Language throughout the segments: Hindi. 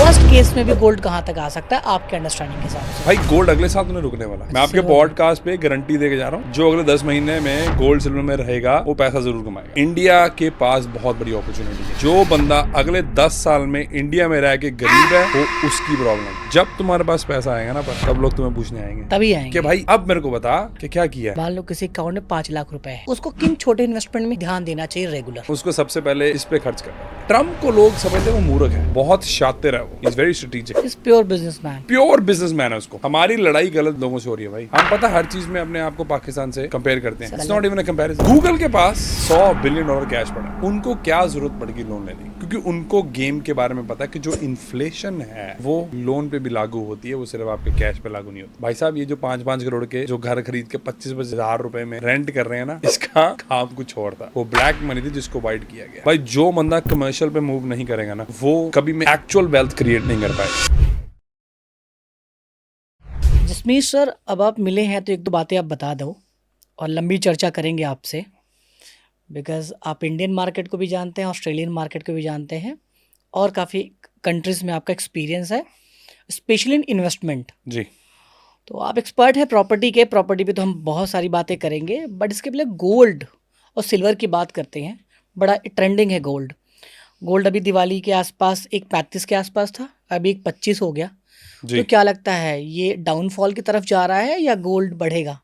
वर्स्ट केस में भी गोल्ड कहाँ तक आ सकता है आपके अंडरस्टैंडिंग के हिसाब से? भाई गोल्ड अगले साल तो नहीं रुकने वाला। मैं आपके पॉडकास्ट पे गारंटी देके जा रहा हूँ, जो अगले 10 महीने में गोल्ड सिल्वर में रहेगा वो पैसा जरूर कमाएगा। इंडिया के पास बहुत बड़ी अपॉर्चुनिटी है। जो बंदा अगले 10 साल में इंडिया में रह के गरीब है वो उसकी प्रॉब्लम है। जब तुम्हारे पास पैसा आएगा ना पर तब लोग तुम्हें पूछने आएंगे, तभी आएंगे कि भाई अब मेरे को बता कि क्या किया है। मान लो किसी अकाउंट में 5 लाख रुपए है, उसको किन छोटे इन्वेस्टमेंट में ध्यान देना चाहिए रेगुलर? उसको सबसे पहले इस पे खर्च करना। ट्रम्प को लोग समझते हैं वो मूर्ख है, बहुत शातिर है, वो is very strategic, is pure businessman, pure businessman है। उसको हमारी लड़ाई गलत लोगों से हो रही है भाई। हम पता हर चीज में अपने आप को पाकिस्तान से कंपेयर करते हैं। It's not even a comparison. Google के पास $100 बिलियन कैश पड़ा है, उनको क्या जरूरत पड़ेगी लोन लेने की? क्योंकि उनको गेम के बारे में पता है कि जो इन्फ्लेशन है वो लोन पे भी लागू होती है, वो सिर्फ आपके कैश पे लागू नहीं होती। भाई साहब ये जो 5-5 करोड़ के जो घर खरीद के 25-25 हजार रुपए में रेंट कर रहे हैं ना, इसका काम कुछ और था। वो ब्लैक मनी थी जिसको वाइट किया गया। भाई जो बंदा कमर्शियल पे मूव नहीं करेगा ना, वो कभी में एक्चुअल वेल्थ क्रिएट नहीं कर पाएगा। जसमीत सर, अब आप मिले हैं तो एक दो बातें आप बता दो और लंबी चर्चा करेंगे आपसे, बिकॉज आप इंडियन मार्केट को भी जानते हैं, ऑस्ट्रेलियन मार्केट को भी जानते हैं और काफ़ी कंट्रीज़ में आपका एक्सपीरियंस है, स्पेशली इन इन्वेस्टमेंट। जी, तो आप एक्सपर्ट हैं प्रॉपर्टी के। प्रॉपर्टी पे तो हम बहुत सारी बातें करेंगे, बट इसके पहले गोल्ड और सिल्वर की बात करते हैं। बड़ा ट्रेंडिंग है गोल्ड। गोल्ड अभी दिवाली के आसपास एक 35 के आसपास था, अभी एक 25 हो गया। तो क्या लगता है ये डाउनफॉल की तरफ जा रहा है या गोल्ड बढ़ेगा?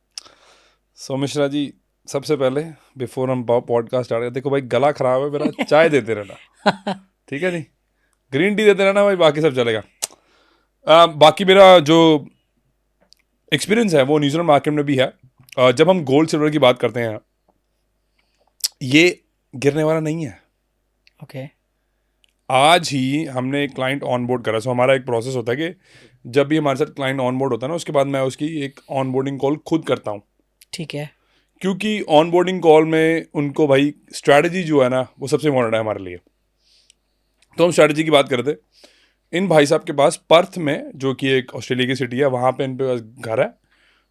सो मिश्रा जी, सबसे पहले बिफोर हम पॉडकास्ट स्टार्ट देखो भाई, गला खराब है मेरा, चाय देते रहना ठीक है नहीं, ग्रीन टी देते रहना भाई, बाकी सब चलेगा। बाकी मेरा जो एक्सपीरियंस है वो न्यूजीलैंड मार्केट में भी है। जब हम गोल्ड सिल्वर की बात करते हैं, ये गिरने वाला नहीं है। ओके। आज ही हमने एक क्लाइंट ऑनबोर्ड करा। सो हमारा एक प्रोसेस होता है कि जब भी हमारे साथ क्लाइंट ऑनबोर्ड होता है ना, उसके बाद मैं उसकी एक ऑनबोर्डिंग कॉल खुद करता हूँ। ठीक है। क्योंकि ऑनबोर्डिंग कॉल में उनको भाई स्ट्रैटेजी जो है ना वो सबसे इम्पोर्टेंट है हमारे लिए। तो हम स्ट्रैटेजी की बात करते, इन भाई साहब के पास पर्थ में, जो कि एक ऑस्ट्रेलिया की सिटी है, वहाँ पे इन पे घर है।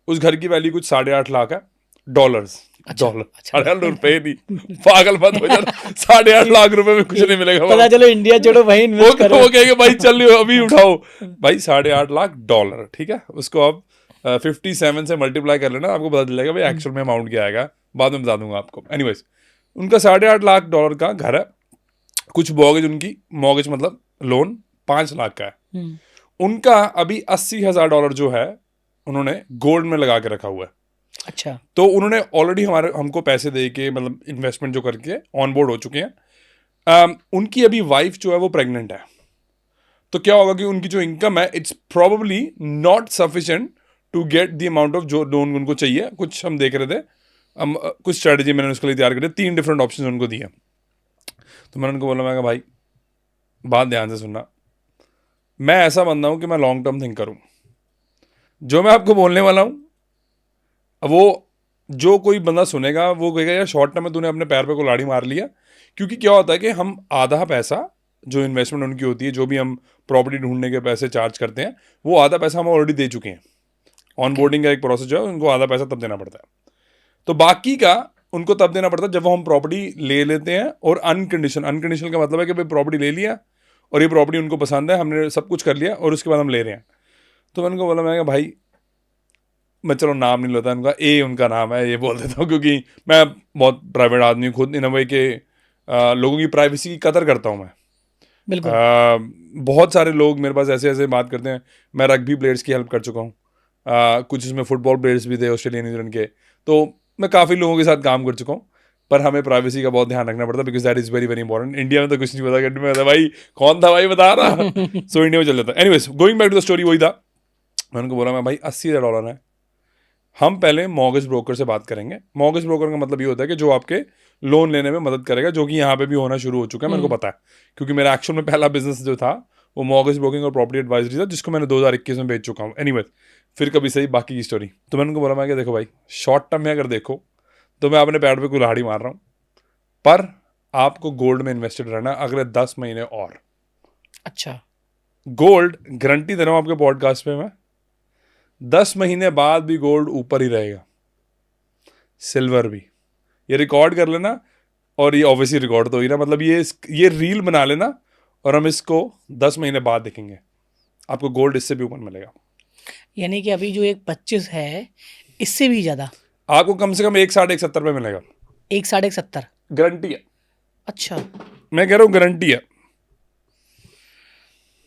उस घर की वैल्यू कुछ 8.5 लाख है डॉलर्स। डॉलर 8.5 रुपए नहीं, पागल मत हो जाना। 8.5 लाख रुपए में कुछ नहीं मिलेगा। पता चलो इंडिया छोड़ो भाई, इन्वेस्ट करो। वो कहेंगे भाई चल अभी उठाओ भाई, 8.5 लाख डॉलर। ठीक है, उसको आप 57 से मल्टीप्लाई कर लेना, आपको पता चल जाएगा भाई एक्चुअल में अमाउंट क्या आएगा। बाद में बता दूंगा आपको। एनीवेज, उनका 8.5 लाख डॉलर का घर है। कुछ मॉर्गेज, उनकी मॉर्गेज मतलब लोन 5 लाख का है। उनका अभी $80,000 जो है उन्होंने गोल्ड में लगा के रखा हुआ है। अच्छा। तो उन्होंने ऑलरेडी हमको पैसे दे के, मतलब इन्वेस्टमेंट जो करके ऑन बोर्ड हो चुके हैं। उनकी अभी वाइफ जो है वो प्रेग्नेंट है। तो क्या होगा कि उनकी जो इनकम है it's probably not sufficient to get the amount of जो लोन उनको चाहिए। कुछ हम देख रहे थे, कुछ स्ट्रेटजी मैंने उसके लिए तैयार करी, 3 डिफरेंट ऑप्शन उनको दिए। तो मैंने उनको बोला, मैं भाई बात ध्यान से सुनना, मैं ऐसा बंदा हूँ कि मैं लॉन्ग टर्म थिंक करूँ। जो मैं आपको बोलने वाला हूँ वो जो कोई बंदा सुनेगा वो कहेगा यार शॉर्ट टर्म में तूने अपने पैर पे कुल्हाड़ी मार लिया। क्योंकि क्या होता है कि हम आधा पैसा जो इन्वेस्टमेंट उनकी होती है, जो भी हम प्रॉपर्टी ढूंढने के पैसे चार्ज करते हैं, वो आधा पैसा हम ऑलरेडी दे चुके हैं। ऑन बोर्डिंग का एक प्रोसेस जो है उनको आधा पैसा तब देना पड़ता है। तो बाकी का उनको तब देना पड़ता है जब वो हम प्रॉपर्टी ले लेते हैं। और अनकंडीशनल का मतलब है कि भाई प्रॉपर्टी ले लिया और ये प्रॉपर्टी उनको पसंद है, हमने सब कुछ कर लिया और उसके बाद हम ले रहे हैं। तो मैंने उनको बोला, मैं भाई मैं चलो नाम नहीं लेता उनका, उनका नाम है ये बोल देता हूँ, क्योंकि मैं बहुत प्राइवेट आदमी हूँ खुद, इन अ वे के लोगों की प्राइवेसी की कदर करता हूँ मैं। बिल्कुल। बहुत सारे लोग मेरे पास ऐसे बात करते हैं। मैं रग्बी प्लेयर्स की हेल्प कर चुका हूँ, कुछ इसमें फुटबॉल प्लेयर्स भी थे ऑस्ट्रेलिया न्यूजीलैंड के। तो मैं काफ़ी लोगों के साथ काम कर चुका हूँ। पर हमें प्राइवेसी का बहुत ध्यान रखना पड़ता है, because that is very very important. India में तो कुछ नहीं पता, में होता भाई कौन था भाई बता रहा सो इंडिया में चल जाता है। Anyways, going back to the story, वही था। मैंने उनको बोला, मैं भाई $80,000 है, हम पहले मॉर्गेज ब्रोकर से बात करेंगे। मॉर्गेज ब्रोकर का मतलब ये होता है कि जो आपके लोन लेने में मदद करेगा, जो कि यहाँ पे भी होना शुरू हो चुका है, मेरे को पता है। क्योंकि मेरा एक्चुअल में पहला बिजनेस जो था वो मॉर्गेज ब्रोकिंग और प्रॉपर्टी एडवाइजरी था, जिसको मैंने 2021 में बेच चुका हूँ। एनीवेज, फिर कभी सही बाकी की स्टोरी। तो मैंने उनको बोला, मैं कि देखो भाई, शॉर्ट टर्म में अगर देखो तो मैं अपने पैर पे कुल्हाड़ी मार रहा हूँ, पर आपको गोल्ड में इन्वेस्टेड रहना अगले 10 महीने और। अच्छा। गोल्ड गारंटी दे रहा हूँ आपके पॉडकास्ट पे मैं, 10 महीने बाद भी गोल्ड ऊपर ही रहेगा, सिल्वर भी। ये रिकॉर्ड कर लेना, और ये ऑब्वियसली रिकॉर्ड तो ही ना, मतलब ये रील बना लेना और हम इसको 10 महीने बाद देखेंगे, आपको गोल्ड इससे भी ऊपर मिलेगा। यानी कि अभी जो एक 25 है, इससे भी ज़्यादा, आपको कम से कम 160-170 पे मिलेगा, 160-170। गारंटी है। अच्छा, मैं कह रहा हूँ गारंटी है।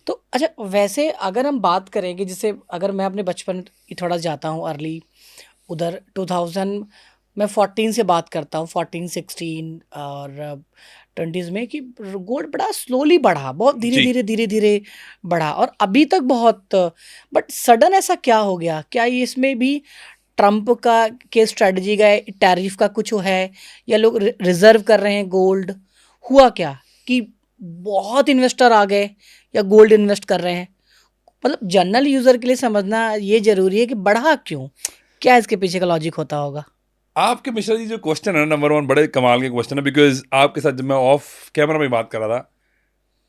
तो अच्छा, वैसे अगर हम बात करें कि जैसे अगर मैं अपने बचपन की थोड़ा जाता हूँ अर्ली, उधर 2000, मैं 14 से बात करता हूँ, 14 16 और 20s में, कि गोल्ड बड़ा स्लोली बढ़ा, बहुत धीरे जी। धीरे धीरे धीरे बढ़ा, और अभी तक बहुत, बट सडन ऐसा क्या हो गया? क्या ये इसमें भी ट्रम्प का के स्ट्रेटजी का टैरिफ का कुछ है, या लोग रिजर्व कर रहे हैं गोल्ड? हुआ क्या कि बहुत इन्वेस्टर आ गए या गोल्ड इन्वेस्ट कर रहे हैं? मतलब जनरल यूजर के लिए समझना ये जरूरी है कि बढ़ा क्यों, क्या इसके पीछे का लॉजिक होता होगा? आपके मिश्रा जी जो क्वेश्चन है ना, नंबर 1 बड़े कमाल के क्वेश्चन है, बिकॉज आपके साथ जब मैं ऑफ कैमरा में बात कर रहा था,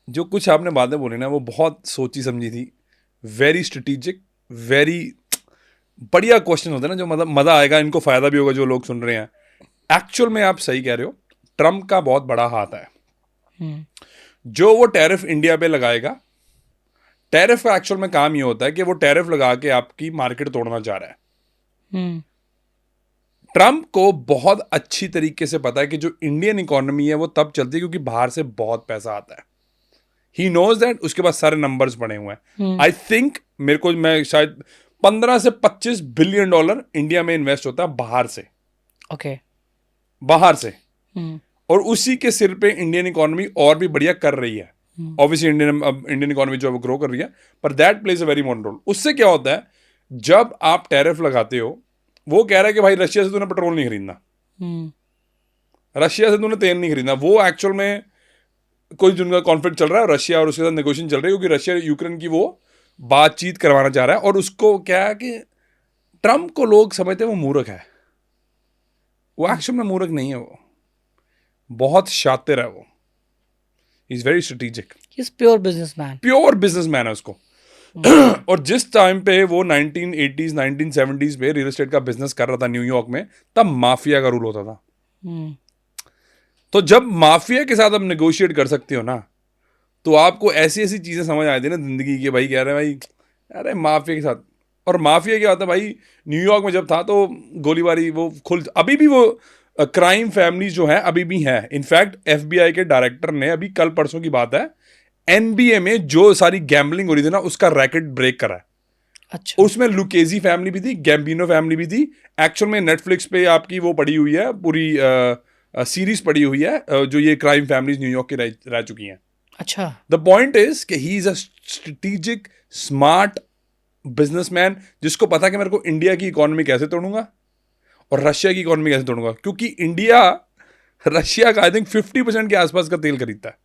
जो कुछ आपने बातें बोली ना वो बहुत सोची समझी थी, वेरी स्ट्रेटेजिक, वेरी बढ़िया क्वेश्चन होते हैं ना, जो मतलब मजा आएगा, इनको फायदा भी होगा जो लोग सुन रहे हैं। एक्चुअल में आप सही कह रहे हो, ट्रम्प का बहुत बड़ा हाथ है। हम्म। जो वो टैरिफ इंडिया पे लगाएगा, टैरिफ का एक्चुअल में काम ये होता है कि वो टैरिफ लगा के आपकी मार्केट तोड़ना चाह रहा है। हम्म। ट्रम्प को बहुत अच्छी तरीके से पता है कि जो इंडियन इकोनॉमी है वो तब चलती है क्योंकि बाहर से बहुत पैसा आता है। ही नोज दैट, उसके पास सारे नंबर्स बने हुए हैं। आई थिंक मेरे को, मैं शायद 15 से 25 बिलियन डॉलर इंडिया में इन्वेस्ट होता है बाहर से, ओके। बाहर से, हम्म। और उसी के सिर पे इंडियन इकोनॉमी और भी बढ़िया कर रही है। ऑब्वियसली इंडियन इकोनॉमी जो है वो ग्रो कर रही है, पर that plays a very important role. उससे क्या होता है, जब आप टैरिफ लगाते हो, वो कह रहा है कि भाई रशिया से तूने पेट्रोल नहीं खरीदना, रशिया से तूने तेल नहीं खरीदना। वो एक्चुअल में कोई जिनका कॉन्फ्लिक्ट चल रहा है, रशिया और उसके साथ नेगोशिएशन चल रही है, क्योंकि रशिया यूक्रेन की वो बातचीत करवाना चाह रहा है। और उसको क्या है कि ट्रम्प को लोग समझते हैं वो मूर्ख है, वो एक्चुअल में मूर्ख नहीं है, वो बहुत शातिर है, वो is very strategic, is pure businessman. Pure businessman है उसको। और जिस टाइम पे वो 1980s 1970s में रियल एस्टेट का बिजनेस कर रहा था न्यूयॉर्क में, तब माफिया का रूल होता था। तो जब माफिया के साथ आप नेगोशिएट कर सकते हो ना, तो आपको ऐसी ऐसी चीजें समझ आती है ना जिंदगी की, भाई कह रहे हैं भाई, अरे माफिया के साथ। और माफिया क्या होता है भाई, न्यूयॉर्क में जब था तो गोलीबारी वो खुल, अभी भी वो क्राइम फैमिलीज जो है अभी भी हैं। इनफैक्ट एफबीआई के डायरेक्टर ने अभी कल परसों की बात है, एनबीए में जो सारी गैम्बलिंग हो रही थी ना, उसका रैकेट ब्रेक करा है। अच्छा। उसमें लुकेजी फैमिली भी थी, गैम्बिनो फैमिली भी थी। एक्चुअल में नेटफ्लिक्स पे आपकी वो पड़ी हुई है, पूरी सीरीज पड़ी हुई है, जो ये क्राइम फैमिलीज न्यूयॉर्क की रह चुकी हैं। अच्छा। द पॉइंट इज कि he is a strategic smart businessman, जिसको पता है कि मेरे को इंडिया की इकोनॉमी कैसे तोड़ूंगा और रशिया की इकोनॉमी कैसे तोड़ूंगा। क्योंकि इंडिया रशिया का आई थिंक 50% के आसपास का तेल खरीदता है,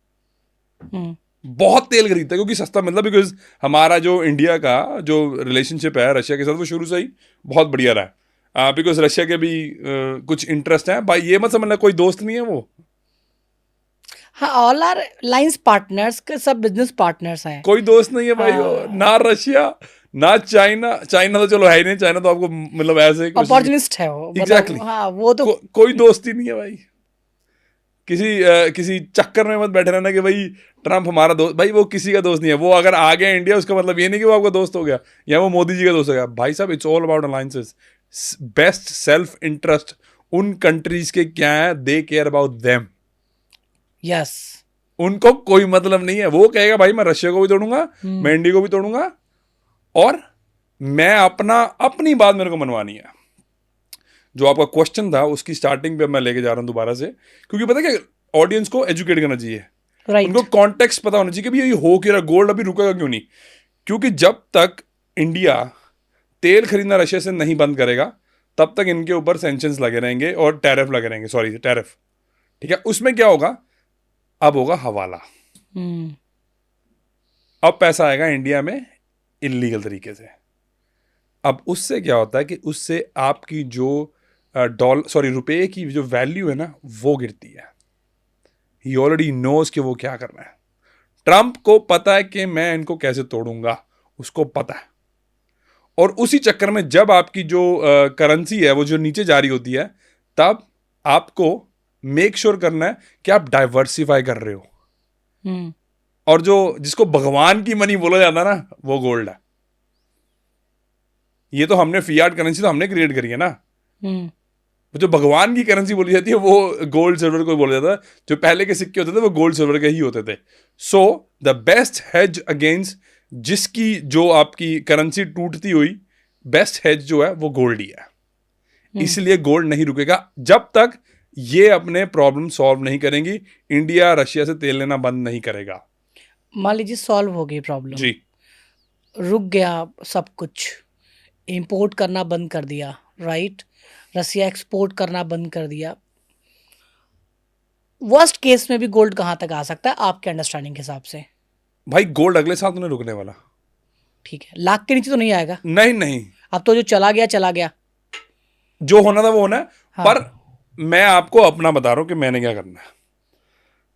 बहुत तेल खरीदता है, क्योंकि सस्ता मतलब, बिकॉज हमारा जो इंडिया का जो रिलेशनशिप है रशिया के साथ वो शुरू से ही बहुत बढ़िया रहा है। बिकॉज रशिया के भी कुछ इंटरेस्ट हैं भाई, ये मत समझना कोई दोस्त नहीं है वो। हाँ, ऑल आर लाइंस पार्टनर्स के, सब बिजनेस पार्टनर्स हैं। कोई दोस्त नहीं है भाई वो, ना रशिया ना चाइना। चाइना तो चलो है ही नहीं, चाइना तो आपको मतलब ऐसे अपॉर्चुनिस्ट है वो, एग्जैक्टली। हाँ, वो तो कोई दोस्ती नहीं है भाई। किसी चक्कर में मत बैठे रहना कि भाई ट्रम्प हमारा दोस्त, भाई वो किसी का दोस्त नहीं है। वो अगर आ गया इंडिया, उसका मतलब ये नहीं कि वो आपका दोस्त हो गया या वो मोदी जी का दोस्त हो गया। भाई साहब, it's all about alliances. Best self interest उन कंट्रीज के क्या है, they care about them. Yes. उनको कोई मतलब नहीं है। वो कहेगा भाई मैं रशिया को भी तोड़ूंगा, मैं इंडिया को भी तोड़ूंगा, और मैं अपनी बात मेरे को मनवानी है। जो आपका क्वेश्चन था उसकी स्टार्टिंग पे मैं लेके जा रहा हूं दोबारा से, क्योंकि पता है क्या, ऑडियंस को एजुकेट करना चाहिए। राइट। उनको कॉन्टेक्स्ट पता होना चाहिए कि भाई ये हो क्या रहा, गोल्ड अभी रुकेगा क्यों नहीं। क्योंकि जब तक इंडिया तेल खरीदना रशिया से नहीं बंद करेगा, तब तक इनके ऊपर सैंक्शंस लगे रहेंगे और टैरिफ लगे रहेंगे, सॉरी टैरिफ, ठीक है। उसमें क्या होगा, अब होगा हवाला। अब पैसा आएगा इंडिया में इलीगल तरीके से। अब उससे क्या होता है कि उससे आपकी जो रुपए की जो वैल्यू है ना, वो गिरती है। ही ऑलरेडी नोज कि वो क्या करना है। ट्रम्प को पता है कि मैं इनको कैसे तोड़ूंगा, उसको पता है। और उसी चक्कर में जब आपकी जो करेंसी है वो जो नीचे जा रही होती है, तब आपको मेक श्योर करना है कि आप डाइवर्सिफाई कर रहे हो। और जो जिसको भगवान की मनी बोला जाता है ना, वो गोल्ड है। ये तो हमने फियाट करेंसी तो हमने क्रिएट करी है ना। जो भगवान की करेंसी बोली जाती है वो गोल्ड सिल्वर को बोला जाता है। जो पहले के सिक्के होते थे वो गोल्ड सिल्वर के ही होते थे। So the best hedge against जिसकी जो आपकी करेंसी टूटती हुई, बेस्ट हेज जो है वो गोल्ड ही है। इसलिए गोल्ड नहीं रुकेगा जब तक ये अपने प्रॉब्लम सॉल्व नहीं करेंगी। इंडिया रशिया से तेल लेना बंद नहीं करेगा। मान लीजिए सॉल्व हो गई प्रॉब्लम, जी, रुक गया सब कुछ, इंपोर्ट करना बंद कर दिया, राइट, रसिया एक्सपोर्ट करना बंद कर दिया, वर्स्ट केस में भी गोल्ड कहाँ तक आ सकता है आपके अंडरस्टैंडिंग के हिसाब से? भाई गोल्ड अगले साल तो नहीं रुकने वाला। ठीक है, लाख के नीचे तो नहीं आएगा? नहीं नहीं, अब तो जो चला गया चला गया। जो होना था वो होना है। हाँ। पर मैं आपको अपना बता रहा हूं कि मैंने क्या करना है।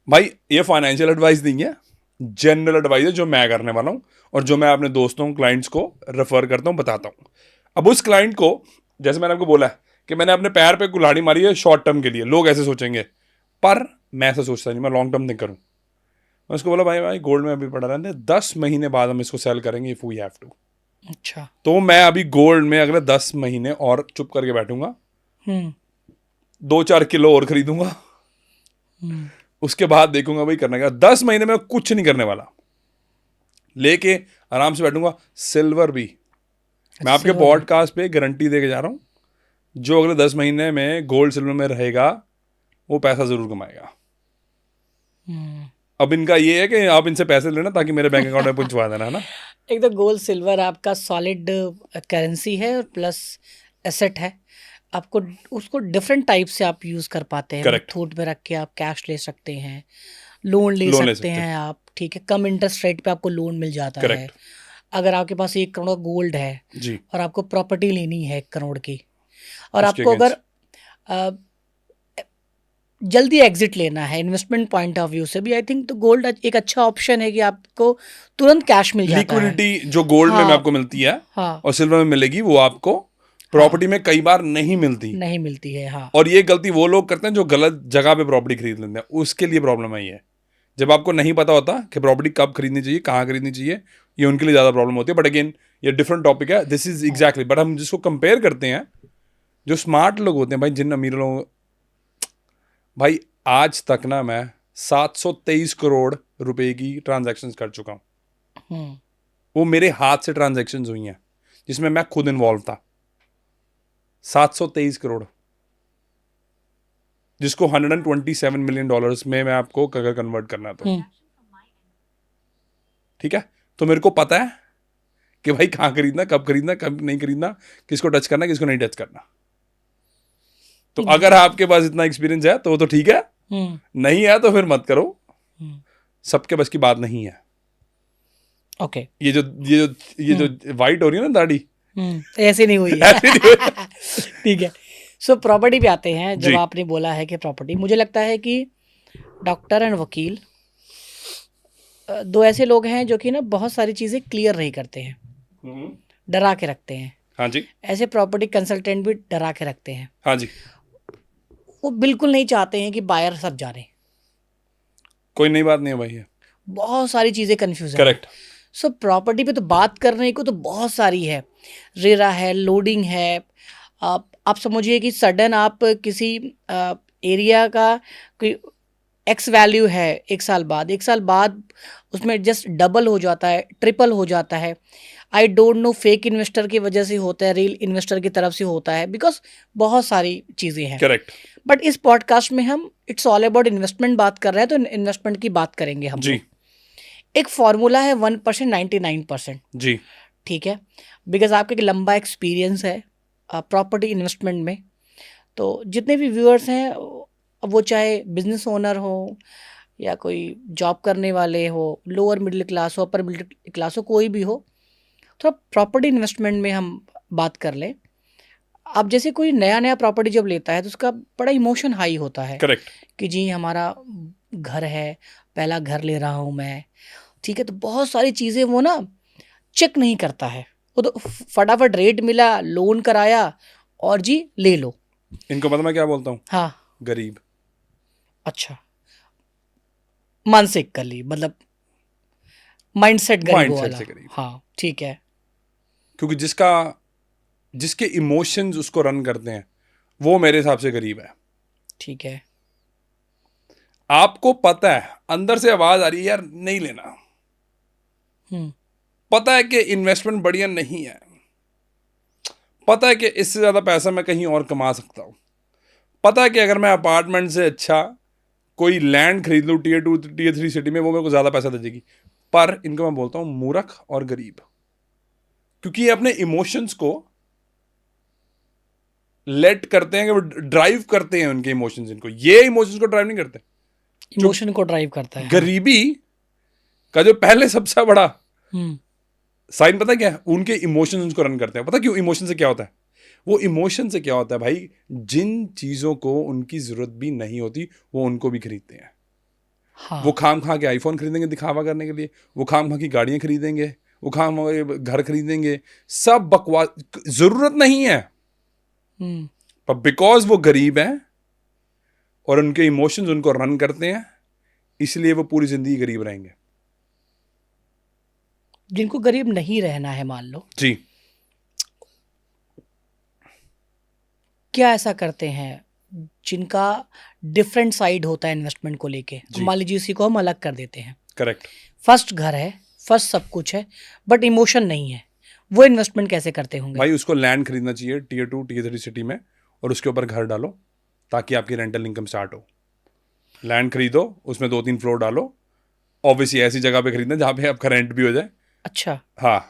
भाई ये फाइनेंशियल एडवाइस नहीं है, जनरल एडवाइस है जो मैं करने वाला हूं और जो मैं अपने दोस्तों क्लाइंट्स को रेफर करता हूं, बताता हूं। अब उस क्लाइंट को, जैसे मैंने आपको बोला है कि मैंने अपने पैर पे कुल्हाड़ी मारी है शॉर्ट टर्म के लिए, लोग ऐसे सोचेंगे, पर मैं ऐसा सोचता नहीं, मैं लॉन्ग टर्म थिंक करूं। मैं उसको बोला भाई भाई गोल्ड में अभी पड़ा रहने दे, 10 महीने बाद हम इसको सेल करेंगे इफ वी हैव टू। अच्छा। तो मैं अभी गोल्ड में अगले 10 महीने और चुप करके बैठूंगा, 2-4 किलो और खरीदूंगा, उसके बाद देखूंगा भाई करने का। 10 महीने में कुछ नहीं करने वाला, लेके आराम से बैठूंगा। सिल्वर भी मैं आपके सिल्वर भी। पॉडकास्ट पे गारंटी दे के जा रहा हूं, जो अगले 10 महीने में गोल्ड सिल्वर में रहेगा वो पैसा जरूर कमाएगा। अब इनका ये है कि आप इनसे पैसे लेना ताकि मेरे बैंक अकाउंट में पहुंचवा देना, है ना। एक तो गोल्ड सिल्वर आपका सॉलिड करेंसी है और प्लस एसेट है, आपको उसको डिफरेंट टाइप से आप यूज़ कर पाते हैं। Correct. थोट में रख के आप कैश ले सकते हैं, लोन ले लोन ले सकते सकते हैं आप, ठीक है, कम इंटरेस्ट रेट पे आपको लोन मिल जाता है। Correct. अगर आपके पास 1 करोड़ गोल्ड है जी, और आपको प्रॉपर्टी लेनी है 1 करोड़ की, और उसके आपको अगर against. जल्दी एग्जिट लेना है इन्वेस्टमेंट पॉइंट ऑफ व्यू से भी, आई थिंक तो गोल्ड एक अच्छा ऑप्शन है कि आपको तुरंत कैश मिल जाता है। लिक्विडिटी जो गोल्ड में हाँ। आपको मिलती है हाँ, और सिल्वर में मिलेगी, वो आपको प्रॉपर्टी में कई बार नहीं मिलती। नहीं मिलती है। हाँ, और ये गलती वो लोग करते हैं जो गलत जगह पे प्रॉपर्टी खरीद लेते हैं, उसके लिए प्रॉब्लम है ये। जब आपको नहीं पता होता कि प्रॉपर्टी कब खरीदनी चाहिए, कहाँ खरीदनी चाहिए, ये उनके लिए ज़्यादा प्रॉब्लम होती है। बट अगेन ये डिफरेंट टॉपिक है, दिस इज एग्जैक्टली। बट हम जिसको कंपेयर करते हैं, जो स्मार्ट लोग होते हैं भाई, जिन अमीर लोग, भाई आज तक ना मैं 723 करोड़ रुपए की ट्रांजैक्शंस कर चुका हूँ। वो मेरे हाथ से ट्रांजैक्शंस हुई हैं जिसमें मैं खुद इन्वॉल्व था। 723 करोड़, जिसको $127 मिलियन में मैं आपको अगर कन्वर्ट करना है तो, ठीक है। तो मेरे को पता है कि भाई कहाँ खरीदना, कब नहीं खरीदना, किसको टच करना, किसको नहीं टच करना। तो अगर आपके पास इतना एक्सपीरियंस है तो ठीक है, नहीं है तो फिर मत करो। सबके बस की बात नहीं है। ओके। ये जो वाइट हो रही है ना दाढ़ी, ऐसे नहीं हुई है। ठीक है। सो प्रॉपर्टी पे आते हैं। जब जी। आपने बोला है कि प्रॉपर्टी, मुझे लगता है कि डॉक्टर एंड वकील दो ऐसे लोग हैं जो कि ना बहुत सारी चीज़ें क्लियर नहीं करते हैं, डरा के रखते हैं। हाँ जी, ऐसे प्रॉपर्टी कंसल्टेंट भी डरा के रखते हैं। हाँ जी। वो बिल्कुल नहीं चाहते हैं कि बायर सब जाने। कोई नई बात नहीं है भाई, ये बहुत सारी चीज़ें कन्फ्यूज है। करेक्ट। सो प्रॉपर्टी पे तो बात करने को तो बहुत सारी है, रेरा है, लोडिंग है। आप समझिए कि सडन आप किसी एरिया का कोई एक्स वैल्यू है, 1 साल बाद उसमें जस्ट डबल हो जाता है, ट्रिपल हो जाता है। I don't know, fake investor की वजह से होता है, रियल इन्वेस्टर की तरफ से होता है, बिकॉज बहुत सारी चीज़ें हैं। करेक्ट बट इस पॉडकास्ट में हम इट्स ऑल अबाउट इन्वेस्टमेंट बात कर रहे हैं, तो इन्वेस्टमेंट की बात करेंगे हम जी लोग। एक फॉर्मूला है 1% 99%, जी, ठीक है, बिकॉज आपका एक लंबा एक्सपीरियंस है प्रॉपर्टी इन्वेस्टमेंट में। तो जितने भी व्यूअर्स हैं, वो चाहे बिजनेस ओनर हो या कोई जॉब करने वाले हो, लोअर मिडिल क्लास हो, अपर मिडिल क्लास हो, कोई भी हो, थोड़ा प्रॉपर्टी इन्वेस्टमेंट में हम बात कर लें। अब जैसे कोई नया प्रॉपर्टी जब लेता है तो उसका बड़ा इमोशन हाई होता है करेक्ट। कि जी हमारा घर है, पहला घर ले रहा हूँ मैं, ठीक है। तो बहुत सारी चीज़ें वो ना चेक नहीं करता है, वो तो फटाफट रेट मिला, लोन कराया और जी ले लो। इनको पता मैं क्या बोलता हूँ? हाँ। गरीब। अच्छा, मानसिक कर ली, मतलब माइंडसेट गरीबों माइंडसेट वाला। से गरीब, हाँ ठीक है। क्योंकि जिसके इमोशंस उसको रन करते हैं वो मेरे हिसाब से गरीब है। ठीक है। आपको पता है, अंदर से आवाज आ रही है यार नहीं लेना, हम्म। पता है कि इन्वेस्टमेंट बढ़िया नहीं है, पता है कि इससे ज्यादा पैसा मैं कहीं और कमा सकता हूं, पता है कि अगर मैं अपार्टमेंट से अच्छा कोई लैंड खरीद लूँ टीयर 2 टीयर 3 सिटी में वो मेरे को ज्यादा पैसा दे देगी, पर इनको मैं बोलता हूं मूर्ख और गरीब, क्योंकि ये अपने इमोशंस को लेट करते हैं, कि वो ड्राइव करते हैं उनके इमोशंस, इनको ये इमोशंस को ड्राइव नहीं करते। इमोशन को ड्राइव करता है। हाँ। गरीबी का जो पहले सबसे बड़ा हम्म। साइन पता है क्या है? उनके इमोशंस उनको रन करते हैं। पता क्यों? इमोशन से क्या होता है? वो इमोशन से क्या होता है भाई, जिन चीजों को उनकी जरूरत भी नहीं होती वो उनको भी खरीदते हैं। हाँ। वो खाम खा के आईफोन खरीदेंगे दिखावा करने के लिए, वो खाम खा की गाड़ियां खरीदेंगे, वो खाम खा के घर खरीदेंगे, सब बकवास, जरूरत नहीं है, हम्म। पर बिकॉज वो गरीब हैं और उनके इमोशंस उनको रन करते हैं, इसलिए वो पूरी जिंदगी गरीब रहेंगे। जिनको गरीब नहीं रहना है मान लो, जी, क्या ऐसा करते हैं जिनका डिफरेंट साइड होता है इन्वेस्टमेंट को लेके? जी। मान लीजिए उसी को हम अलग कर देते हैं। करेक्ट। फर्स्ट घर है, फर्स्ट सब कुछ है, बट इमोशन नहीं है, वो इन्वेस्टमेंट कैसे करते होंगे? भाई उसको लैंड खरीदना चाहिए टीयर 2 टीयर 3 सिटी में, और उसके ऊपर घर डालो ताकि आपकी रेंटल इनकम स्टार्ट हो। लैंड खरीदो, उसमें 2-3 फ्लोर डालो, ऑब्वियसली ऐसी जगह पे खरीदना जहाँ पे आपका रेंट भी हो जाए। अच्छा। हाँ,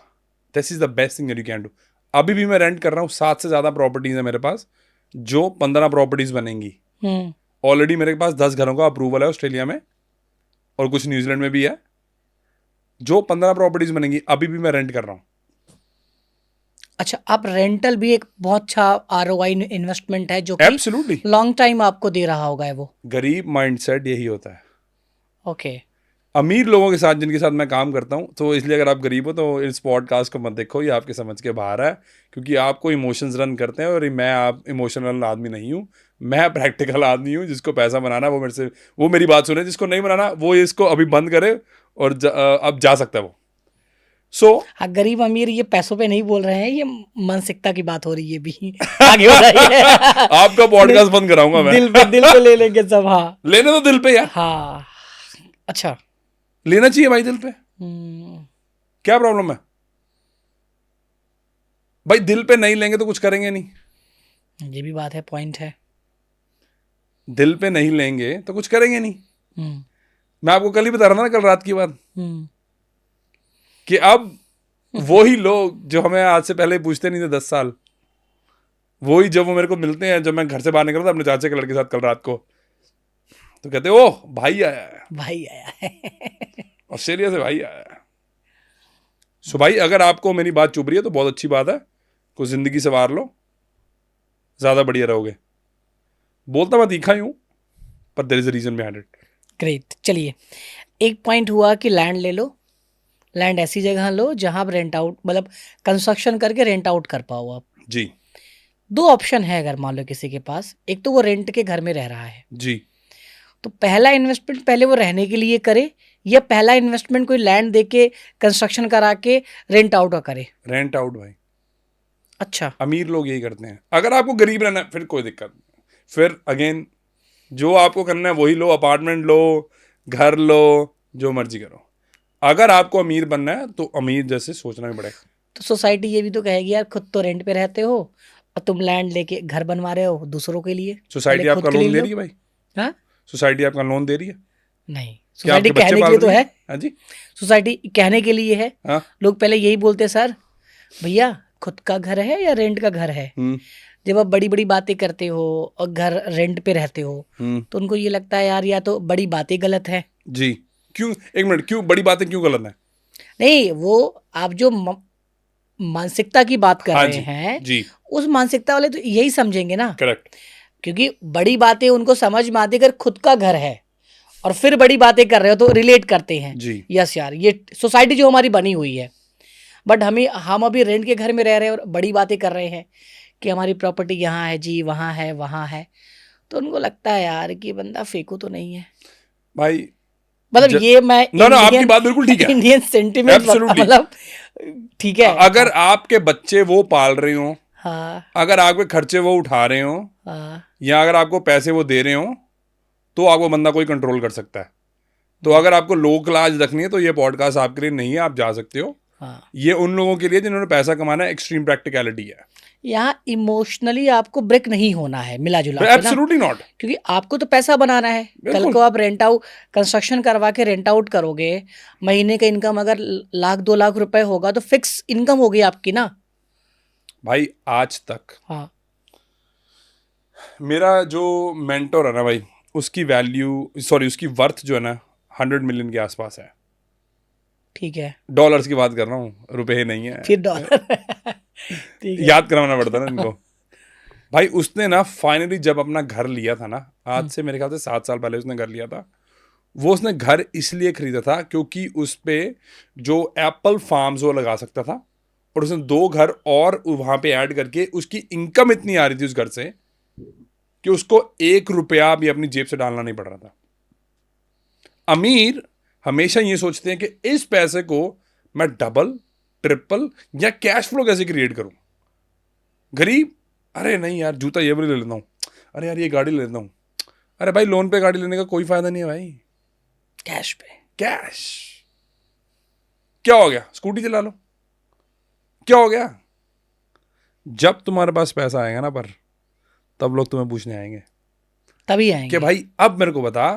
this is the best thing you can do. अभी भी मैं रेंट कर रहा हूँ, 7 से ज़्यादा प्रॉपर्टीज है मेरे पास, जो 15 प्रॉपर्टीज बनेंगी। हम्म। ऑलरेडी मेरे पास 10 घरों का अप्रूवल है ऑस्ट्रेलिया में, और कुछ न्यूजीलैंड में भी है, जो 15 प्रॉपर्टीज बनेंगी, अभी भी मैं रेंट कर रहा हूँ। अच्छा, आप रेंटल भी एक बहुत अच्छा आरओआई इन्वेस्टमेंट है जो कि एब्सोल्युटली। लॉन्ग टाइम आपको दे रहा होगा है वो। गरीब माइंडसेट यही होता है। ओके। अमीर लोगों के साथ जिनके साथ मैं काम करता हूँ, तो इसलिए अगर आप गरीब हो तो इस पॉडकास्ट को मत देखो, ये आपके समझ के बाहर है, क्योंकि आपको इमोशंस रन करते हैं, और मैं आप इमोशनल आदमी नहीं हूँ, मैं प्रैक्टिकल आदमी हूँ। जिसको पैसा बनाना है वो मेरे से, वो मेरी बात सुने, जिसको नहीं बनाना वो इसको अभी बंद करे और अब जा सकता है वो। सो हाँ, गरीब अमीर ये पैसों पे नहीं बोल रहे हैं, ये मानसिकता की बात हो रही है भी। आगे बताइए। आपका पॉडकास्ट बंद कराऊंगा मैं। दिल पे ले लेंगे सब। हाँ। लेने तो दिल पे यार, हाँ। अच्छा। लेना चाहिए भाई दिल पे, हम्म। क्या प्रॉब्लम है भाई? दिल पे नहीं लेंगे तो कुछ करेंगे नहीं। ये भी बात है, पॉइंट है। दिल पे नहीं लेंगे तो कुछ करेंगे नहीं। हम्म। मैं आपको कल ही बता रहा था ना, कल रात की बात, हम्म। कि अब वही लोग जो हमें आज से पहले पूछते नहीं थे 10 साल, वही जब वो मेरे को मिलते हैं, जब मैं घर से बाहर निकला था अपने चाचा के लड़के के साथ कल रात को, तो कहते ओह भाई आया है, भाई आया है। ऑस्ट्रेलिया से भाई आया है। सो भाई अगर आपको मेरी बात चुभ रही है तो बहुत अच्छी बात है, कुछ जिंदगी संवार लो, ज्यादा बढ़िया रहोगे। बोलता मैं तीखा ही हूं, पर there is a reason behind it. Great. चलिए, एक पॉइंट हुआ कि लैंड ले लो, लैंड ऐसी जगह लो जहां आप रेंट आउट, मतलब कंस्ट्रक्शन करके रेंट आउट कर पाओ आप। जी। दो ऑप्शन है अगर मान लो किसी के पास, एक तो वो रेंट के घर में रह रहा है, जी। तो पहला इन्वेस्टमेंट पहले वो रहने के लिए करे, या पहला इन्वेस्टमेंट कोई लैंड दे के कंस्ट्रक्शन करा के रेंट आउट करे? रेंट आउट भाई, अच्छा। अमीर लोग यही करते हैं। अगर आपको गरीब रहना है फिर कोई दिक्कत नहीं, फिर अगेन जो आपको करना है वही लो, अपार्टमेंट लो, घर लो, जो मर्जी करो। अगर आपको अमीर बनना है तो अमीर जैसे सोचना भी पड़ेगा। तो सोसाइटी ये भी तो कहेगी यार खुद तो रेंट पे रहते हो और तुम लैंड लेके घर बनवा रहे हो दूसरों के लिए, सोसाइटी पहले खुद आपका के लिए लोन दे लो। रही है भाई? हाँ? सोसाइटी आपका लोन दे रही है? नहीं, क्या आपके सोसाइटी बच्चे कहने के पाल लिए तो रही है, हाँ जी। सोसाइटी कहने के लिए है। हाँ। लोग पहले यही बोलते सर भैया खुद का घर है या रेंट का घर है। जब आप बड़ी बड़ी बातें करते हो और घर रेंट पे रहते हो तो उनको ये लगता है यार या तो बड़ी बातें गलत है। जी। क्यों? एक मिनट, क्यों बड़ी बातें क्यों गलत है? नहीं, वो आप जो मानसिकता की बात कर हाँ रहे जी, हैं जी। उस मानसिकता वाले तो यही समझेंगे ना, करेक्ट। क्योंकि बड़ी बातें उनको समझ में आती है अगर खुद का घर है और फिर बड़ी बातें कर रहे हो तो रिलेट करते हैं। जी। यस यार, ये सोसाइटी जो हमारी बनी हुई है, बट हम अभी रेंट के घर में रह रहे हैं और बड़ी बातें कर रहे हैं कि हमारी प्रॉपर्टी यहाँ है जी, वहाँ है, तो उनको लगता है यार कि बंदा फेंकू तो नहीं है। भाई मतलब ये मैं ना आपकी बात बिल्कुल ठीक है, इंडियन सेंटिमेंट Absolutely. मतलब ठीक है। अगर आपके बच्चे वो पाल रहे हो, हाँ अगर आपके खर्चे वो उठा रहे हो, हाँ या अगर आपको पैसे वो दे रहे हो, तो आपको बंदा कोई कंट्रोल कर सकता है। तो अगर आपको लोक लाज रखनी है तो ये पॉडकास्ट आपके लिए नहीं है, आप जा सकते हो। हाँ। ये उन लोगों के लिए जिन्होंने पैसा कमाना है, एक्सट्रीम प्रैक्टिकलिटी है। यहाँ इमोशनली आपको ब्रेक नहीं होना है मिला जुला के ना, एब्सोल्युटली नॉट। क्योंकि आपको तो पैसा बनाना है। कल बिल्कुल। को आप रेंट आउट कंस्ट्रक्शन करवा के रेंट आउट करोगे, महीने का इनकम अगर लाख 2 लाख रुपए होगा तो फिक्स इनकम होगी आपकी ना। भाई आज तक हाँ मेरा जो मेंटोर है ना भाई, उसकी वैल्यू, सॉरी उसकी वर्थ जो है ना 100 मिलियन के आसपास है। ठीक है, डॉलर्स की बात कर रहा हूँ, रुपए नहीं है। फिर डॉलर ठीक है। याद करवाना पड़ता ना इनको। भाई उसने ना फाइनली जब अपना घर लिया था ना, आज से मेरे ख्याल से 7 साल पहले उसने घर लिया था। वो उसने घर इसलिए खरीदा था क्योंकि उस पे जो एप्पल फार्म्स वो लगा सकता था, और उसने 2 घर और वहां पे ऐड करके उसकी इनकम इतनी आ रही थी उस घर से कि उसको 1 रुपया भी अपनी जेब से डालना नहीं पड़ रहा था। अमीर हमेशा ये सोचते हैं कि इस पैसे को मैं डबल ट्रिपल या कैश फ्लो कैसे क्रिएट करूं। गरीब, अरे नहीं यार जूता ये वाली ले लेता हूं, अरे यार ये गाड़ी ले लेता हूं। अरे भाई लोन पे गाड़ी लेने का कोई फायदा नहीं है भाई, कैश पे। कैश। क्या हो गया, स्कूटी चला लो, क्या हो गया। जब तुम्हारे पास पैसा आएगा ना पर, तब लोग तुम्हें पूछने आएंगे तभी कि आएंगे भाई अब मेरे को बता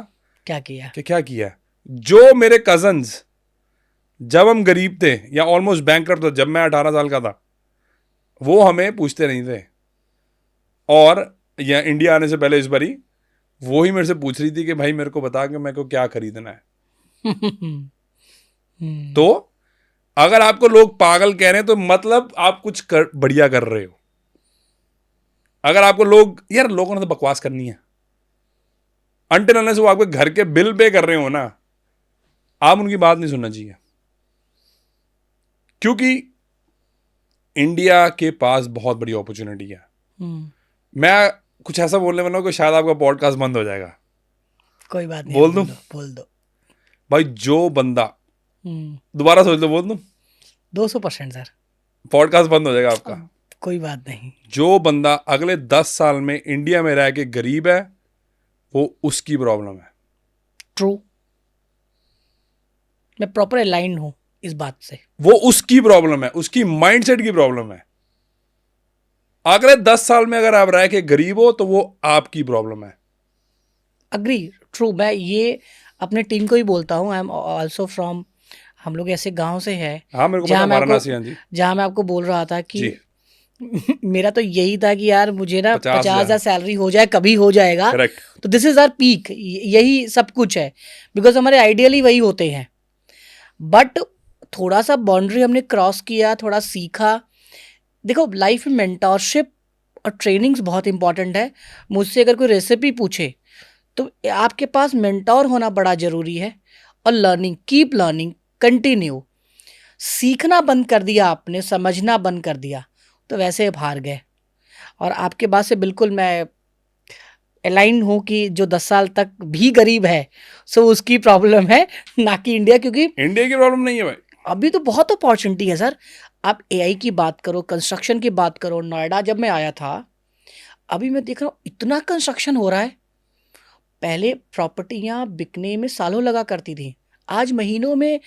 क्या किया। कि क्या किया। जो मेरे कजन्स जब हम गरीब थे या ऑलमोस्ट बैंकक्रप्ट थे, जब मैं 18 साल का था, वो हमें पूछते नहीं थे। और या इंडिया आने से पहले इस बारी वो ही मेरे से पूछ रही थी कि भाई मेरे को बता कि मेरे को क्या खरीदना है। तो अगर आपको लोग पागल कह रहे हैं तो मतलब आप कुछ बढ़िया कर रहे हो। अगर आपको लोग, यार लोगों ने तो बकवास करनी है, अनटिल अनलेस वो आपके घर के बिल पे कर रहे हो ना, आप उनकी बात नहीं सुनना चाहिए। क्योंकि इंडिया के पास बहुत बड़ी अपॉर्चुनिटी है। मैं कुछ ऐसा बोलने वाला हूं कि शायद आपका पॉडकास्ट बंद हो जाएगा। कोई बात नहीं, बोल दूं? बोल दो। भाई जो बंदा, दोबारा सोच लो, बोल दूं? 200% सर, पॉडकास्ट बंद हो जाएगा आपका। कोई बात नहीं। जो बंदा अगले 10 साल में इंडिया में रह के गरीब है, वो उसकी प्रॉब्लम है। ट्रू, मैं प्रॉपर अलाइन हूं इस बात से। वो उसकी प्रॉब्लम है, उसकी माइंडसेट की प्रॉब्लम है। अगले 10 साल में अगर आप रह के गरीब हो तो वो आपकी प्रॉब्लम है। Agree, true. मैं ये अपने टीम को ही बोलता हूँ। आई एम ऑल्सो फ्रॉम, हम लोग ऐसे गांव से हैं हाँ मेरे को पता, वाराणसी। हाँ जी जहाँ मैं आपको बोल रहा था कि जी। मेरा तो यही था कि यार मुझे ना 50,000 50,000 सैलरी हो जाए, कभी हो जाएगा। करेक्ट। तो दिस इज आवर पीक, यही सब कुछ है, बिकॉज हमारे आइडियली वही होते हैं। बट थोड़ा सा बाउंड्री हमने क्रॉस किया, थोड़ा सीखा। देखो लाइफ में मेंटोरशिप और ट्रेनिंग्स बहुत इंपॉर्टेंट है। मुझसे अगर कोई रेसिपी पूछे तो आपके पास मेंटोर होना बड़ा ज़रूरी है। और लर्निंग, कीप लर्निंग, कंटिन्यू। सीखना बंद कर दिया आपने, समझना बंद कर दिया, तो वैसे आप हार गए। और आपके बात से बिल्कुल मैं अलाइन हूँ कि जो 10 साल तक भी गरीब है सो उसकी प्रॉब्लम है, ना कि इंडिया। क्योंकि इंडिया की प्रॉब्लम नहीं है भाई, अभी तो बहुत अपॉर्चुनिटी है सर। आप एआई की बात करो, कंस्ट्रक्शन की बात करो। नोएडा जब मैं आया था, अभी मैं देख रहा हूँ इतना कंस्ट्रक्शन हो रहा है। पहले प्रॉपर्टियां बिकने में सालों लगा करती थी, आज महीनों में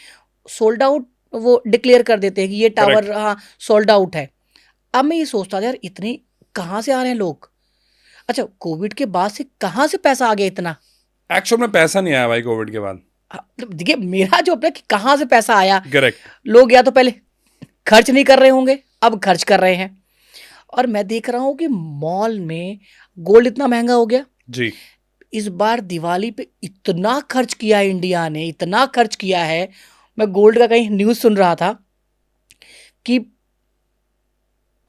सोल्ड आउट वो डिक्लेयर कर देते हैं कि ये टावर हाँ सोल्ड आउट है। अब मैं ये सोचता था यार इतनी कहाँ से आ रहे हैं लोग। अच्छा, कोविड के बाद से कहाँ से पैसा आ गया इतना? एक्चुअल में पैसा नहीं आया भाई कोविड के बाद। देखिए मेरा जो अपना कि कहाँ से पैसा आया, करेक्ट। लोग या तो पहले खर्च नहीं कर रहे होंगे, अब खर्च कर रहे हैं। और मैं देख रहा हूँ कि मॉल में गोल्ड इतना महंगा हो गया जी। इस बार दिवाली पे इतना खर्च किया है इंडिया ने, इतना खर्च किया है। मैं गोल्ड का कहीं न्यूज़ सुन रहा था कि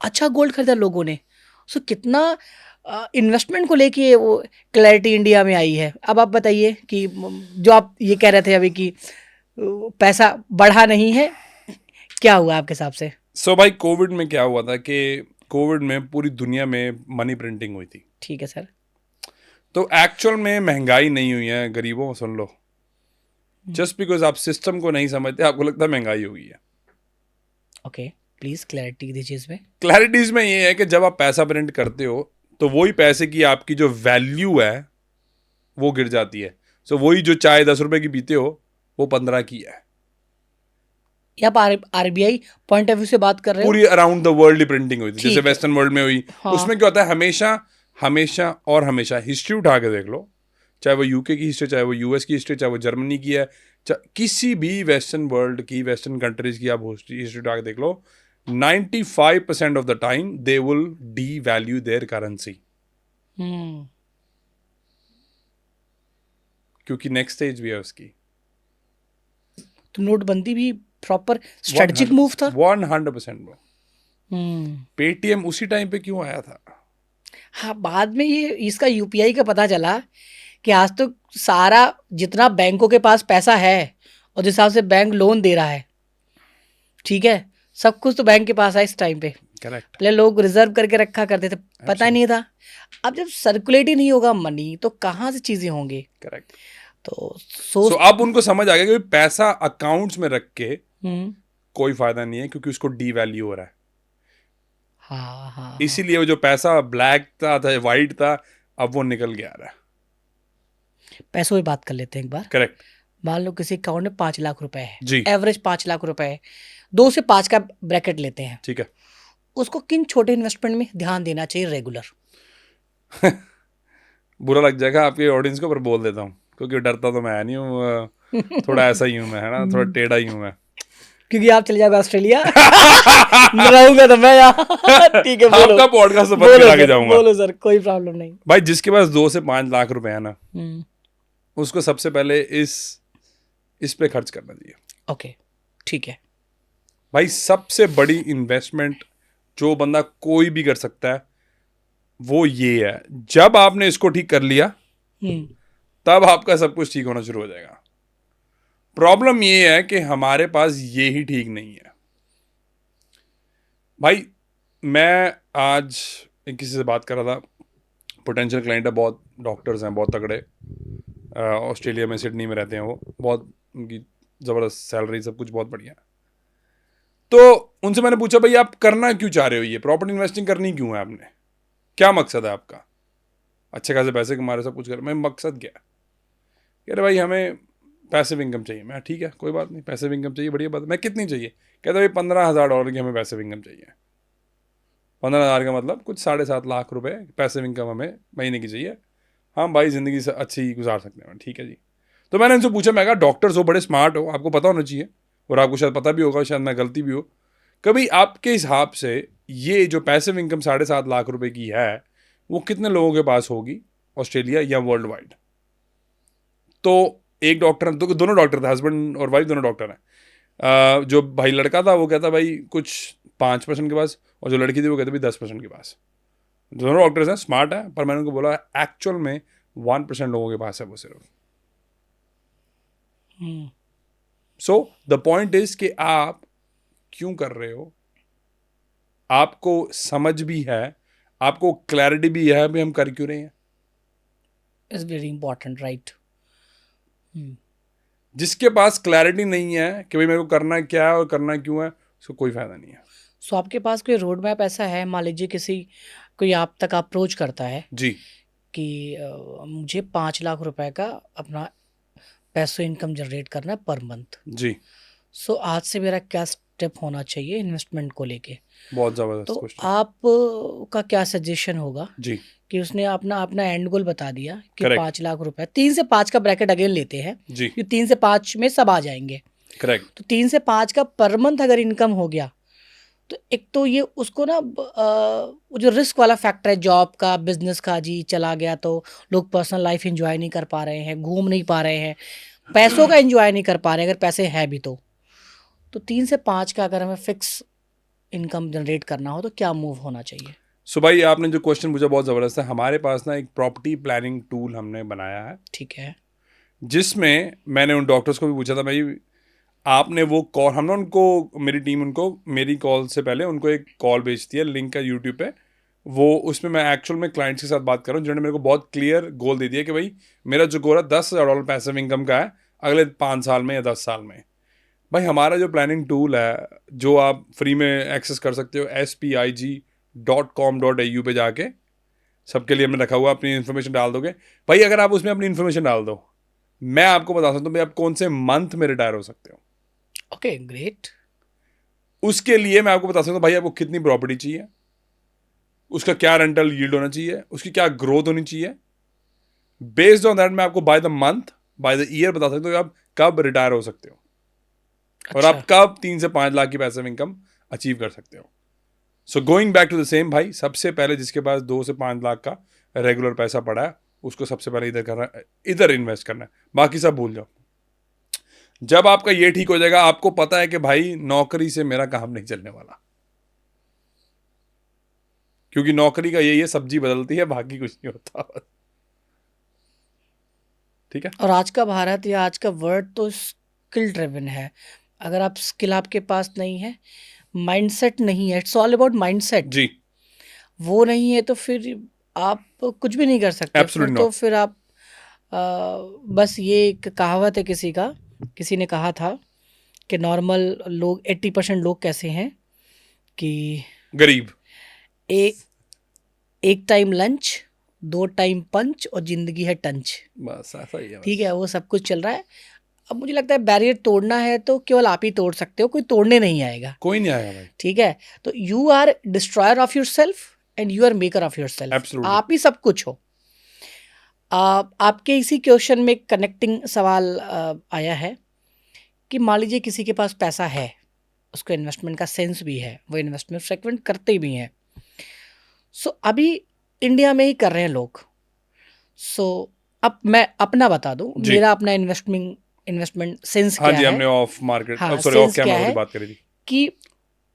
अच्छा गोल्ड खरीदा लोगों ने। सो कितना इन्वेस्टमेंट को लेके वो क्लैरिटी इंडिया में आई है। अब आप बताइए कि जो आप ये कह रहे थे अभी कि पैसा बढ़ा नहीं है, क्या हुआ आपके हिसाब से? सो भाई कोविड में क्या हुआ था कि कोविड में पूरी दुनिया में मनी प्रिंटिंग हुई थी। ठीक है सर। तो एक्चुअल में महंगाई नहीं हुई है गरीबों, सुन लो। जस्ट बिकॉज आप सिस्टम को नहीं समझते, आपको लगता है महंगाई हो गई है। ओके, प्लीज क्लैरिटी दीजिए इसमें। क्लैरिटी इसमें ये है कि जब आप पैसा प्रिंट करते हो तो वही पैसे की आपकी जो वैल्यू है वो गिर जाती है। सो वही जो चाय 10 रुपए की पीते हो वो 15 की है। या आप आरबीआई पॉइंट ऑफ व्यू से बात कर रहे हो? पूरी अराउंड द वर्ल्ड प्रिंटिंग हुई थी, ठीक जैसे है। वेस्टर्न वर्ल्ड में हुई। हाँ। उसमें क्या होता है, हमेशा हमेशा और हमेशा हिस्ट्री उठा के देख लो, चाहे वो यूके की हिस्ट्री, चाहे वो यूएस की हिस्ट्री, चाहे वो जर्मनी की है, किसी भी वेस्टर्न वर्ल्ड की, वेस्टर्न कंट्रीज की आप हिस्ट्री उठा के देख लो, 95% of the time they will devalue their currency, hmm. क्योंकि नेक्स्ट स्टेज भी है उसकी। तो नोटबंदी भी प्रॉपर स्ट्रेटजिक मूव था। 100% ब्रो। हम्म। पेटीएम उसी टाइम पे क्यों आया था? हाँ, बाद में ये इसका यूपीआई का पता चला कि आज तो सारा जितना बैंकों के पास पैसा है और जिस हिसाब से बैंक लोन दे रहा है, ठीक है, सब कुछ तो बैंक के पास है इस टाइम पे। करेक्ट। पहले लोग रिजर्व करके रखा करते थे, पता ही नहीं था। अब जब सर्कुलेट ही नहीं होगा मनी तो कहाँ से चीजें होंगी? करेक्ट। तो सो अब उनको समझ आ गया कि पैसा अकाउंट्स में रख के कोई फायदा नहीं है, क्योंकि उसको डी वैल्यू हो रहा है। हाँ, इसीलिए वो जो पैसा ब्लैक था वाइट था, अब वो निकल के आ रहा है। पैसों की बात कर लेते हैं एक बार। करेक्ट मान लो किसी अकाउंट में 5 लाख रुपए है, जी। एवरेज 5 लाख रुपए है, 2 से 5 का ब्रैकेट लेते हैं, ठीक है। उसको किन छोटे इन्वेस्टमेंट में ध्यान देना चाहिए रेगुलर? बुरा लग जाएगा आपके ऑडियंस को, पर बोल देता हूँ, क्योंकि डरता तो मैं नहीं हूँ, थोड़ा ऐसा ही हूँ मैं, है ना, थोड़ा टेढ़ा ही हूँ मैं। क्योंकि आप चले जाओगे ऑस्ट्रेलिया, रहूंगा तो मैं यहाँ। ठीक है, बोलो। आपका पॉडकास्ट तो बोलो बंद सर, के जाऊंगा। बोलो सर, कोई प्रॉब्लम नहीं। भाई जिसके पास 2 से 5 लाख रुपए है ना, हम्म। उसको सबसे पहले इस पे खर्च करना चाहिए। ओके, ठीक है। भाई सबसे बड़ी इन्वेस्टमेंट जो बंदा कोई भी कर सकता है वो ये है, जब आपने इसको ठीक कर लिया तब आपका सब कुछ ठीक होना शुरू हो जाएगा। प्रॉब्लम ये है कि हमारे पास ये ही ठीक नहीं है। भाई मैं आज किसी से बात कर रहा था, पोटेंशियल क्लाइंट है, बहुत डॉक्टर्स हैं, बहुत तगड़े, ऑस्ट्रेलिया में, सिडनी में रहते हैं वो, बहुत उनकी ज़बरदस्त सैलरी, सब कुछ बहुत बढ़िया। तो उनसे मैंने पूछा, भाई आप करना क्यों चाह रहे हो, ये प्रॉपर्टी इन्वेस्टिंग करनी क्यों है आपने, क्या मकसद है आपका? अच्छे खासे पैसे कमा रहे, सब कुछ कर रहे, मैं मकसद क्या है? कह रहे भाई हमें पैसिव इनकम चाहिए। मैं ठीक है, कोई बात नहीं, पैसिव इनकम चाहिए, बढ़िया बात है। मैं कितनी चाहिए? कहते भाई $15,000 की हमें पैसिव इनकम चाहिए। 15,000 का मतलब कुछ 7.5 लाख रुपए पैसिव इनकम हमें महीने की चाहिए। हाँ भाई, ज़िंदगी से अच्छी गुजार सकते हैं। ठीक है जी। तो मैंने इनसे पूछा, मैं कहा डॉक्टर्स हो, बड़े स्मार्ट हो, आपको पता होना चाहिए, और आपको शायद पता भी होगा, शायद मैं गलती भी हो, कभी आपके हिसाब से ये जो पैसिव इनकम 7.5 लाख रुपए की है वो कितने लोगों के पास होगी ऑस्ट्रेलिया या वर्ल्ड वाइड? तो एक डॉक्टर, दोनों डॉक्टर थे, हस्बैंड और वाइफ दोनों डॉक्टर हैं। जो भाई लड़का था वो कहता भाई कुछ 5% के पास, और जो लड़की थी वो कहती भाई 10% के पास। दोनों डॉक्टर्स हैं, स्मार्ट है, पर मैंने उनको बोला एक्चुअल में 1% लोगों के पास है वो सिर्फ। सो द पॉइंट इज कि आप क्यों कर रहे हो, आपको समझ भी है, आपको क्लैरिटी भी है भी हम कर क्यों रहे हैं। It's very important, right. जिसके पास क्लैरिटी नहीं है कि भाई मेरे को करना क्या है और करना क्यों है, उसको कोई फायदा नहीं है। सो आपके पास कोई रोड मैप ऐसा है, मान लीजिए कोई आप तक अप्रोच करता है जी कि मुझे 5 लाख रुपए का अपना पैसों इनकम जनरेट करना है पर मंथ, जी, सो आज से मेरा क्या स्टेप होना चाहिए इन्वेस्टमेंट को लेके? बहुत जबरदस्त तो क्वेश्चन। आप का क्या सजेशन होगा जी कि उसने अपना अपना एंड गोल बता दिया कि Correct. 5 लाख रुपए, 3 से 5 का ब्रैकेट अगेन लेते हैं, जी, कि 3 से 5 में सब आ जाएंगे। करेक्ट। तो 3 से 5 का पर मंथ अगर इनकम हो गया तो एक तो ये उसको ना वो जो रिस्क वाला फैक्टर है जॉब का, बिजनेस का, जी चला गया तो लोग पर्सनल लाइफ एंजॉय नहीं कर पा रहे हैं, घूम नहीं पा रहे हैं, पैसों का एंजॉय नहीं कर पा रहे हैं अगर पैसे हैं भी। तो 3 से 5 का अगर हमें फिक्स इनकम जनरेट करना हो तो क्या मूव होना चाहिए? सो भाई आपने जो क्वेश्चन पूछा बहुत ज़बरदस्त है। हमारे पास ना एक प्रॉपर्टी प्लानिंग टूल हमने बनाया है, ठीक है। जिसमें मैंने उन डॉक्टर्स को भी पूछा था, भाई आपने वो कॉल, हमने उनको, मेरी टीम उनको, मेरी कॉल से पहले उनको एक कॉल भेजती है, लिंक है यूट्यूब पे, वो उसमें मैं एक्चुअल में क्लाइंट्स के साथ बात कर रहा हूँ जिन्होंने मेरे को बहुत क्लियर गोल दे दिया कि भाई मेरा जो गोल है $10,000 पैसिव इनकम का है, अगले 5 साल में या 10 साल में। भाई हमारा जो प्लानिंग टूल है जो आप फ्री में एक्सेस कर सकते हो spig.com.au पे जाके, सबके लिए हमने रखा हुआ, अपनी इन्फॉर्मेशन डाल दोगे भाई, अगर आप उसमें अपनी इन्फॉर्मेशन डाल दो, मैं आपको बता सकता हूँ भाई आप कौन से मंथ में रिटायर हो सकते हो। Okay, great. उसके लिए मैं आपको बता सकता हूँ भाई आपको कितनी प्रॉपर्टी चाहिए, उसका क्या रेंटल यील्ड होना चाहिए, उसकी क्या ग्रोथ होनी चाहिए। बेस्ड ऑन दैट मैं आपको by the month, by the year बता सकता हूँ आप कब रिटायर हो सकते हो और अच्छा, आप कब 3 से 5 लाख की पैसिव इनकम अचीव कर सकते हो। So going back to the same भाई, सबसे पहले जिसके पास 2 से 5 लाख का रेगुलर पैसा पड़ा है उसको सबसे पहले इधर करना, इधर इन्वेस्ट करना है, बाकी सब भूल जाओ। जब आपका ये ठीक हो जाएगा, आपको पता है कि भाई नौकरी से मेरा काम नहीं चलने वाला, क्योंकि नौकरी का यही है, सब्जी बदलती है, बाकी कुछ नहीं होता। ठीक है, और आज का भारत या आज का वर्ल्ड तो स्किल ड्रिवन है। अगर आप स्किल आपके पास नहीं है, माइंडसेट नहीं है, इट्स ऑल अबाउट माइंडसेट। जी, वो नहीं है तो फिर आप कुछ भी नहीं कर सकते। फिर एब्सोल्युटली तो नॉट। फिर आप अ, बस ये एक कहावत है किसी ने कहा था कि नॉर्मल लोग 80% लोग कैसे हैं कि गरीब। एक एक टाइम लंच, 2 टाइम पंच और जिंदगी है टंच। बस ऐसा ही है ठीक बस। है, वो सब कुछ चल रहा है। अब मुझे लगता है बैरियर तोड़ना है तो केवल आप ही तोड़ सकते हो, कोई तोड़ने नहीं आएगा। कोई नहीं आएगा भाई। ठीक है, तो you are destroyer of yourself and you are maker of yourself. Absolutely. आप ही सब कुछ हो। आपके इसी क्वेश्चन में कनेक्टिंग सवाल आया है कि मान लीजिए किसी के पास पैसा है, उसको इन्वेस्टमेंट का सेंस भी है, वो इन्वेस्टमेंट फ्रिक्वेंट करते भी हैं। सो अभी इंडिया में ही कर रहे हैं लोग। सो अब मैं अपना बता दूं, जी। मेरा अपना इन्वेस्टमेंट सेंस हाँ क्या जी, है। हमने ऑफ मार्केट, हाँ, सॉरी ऑफ सेंस क्या कैमरा वाली है बात करी थी। कि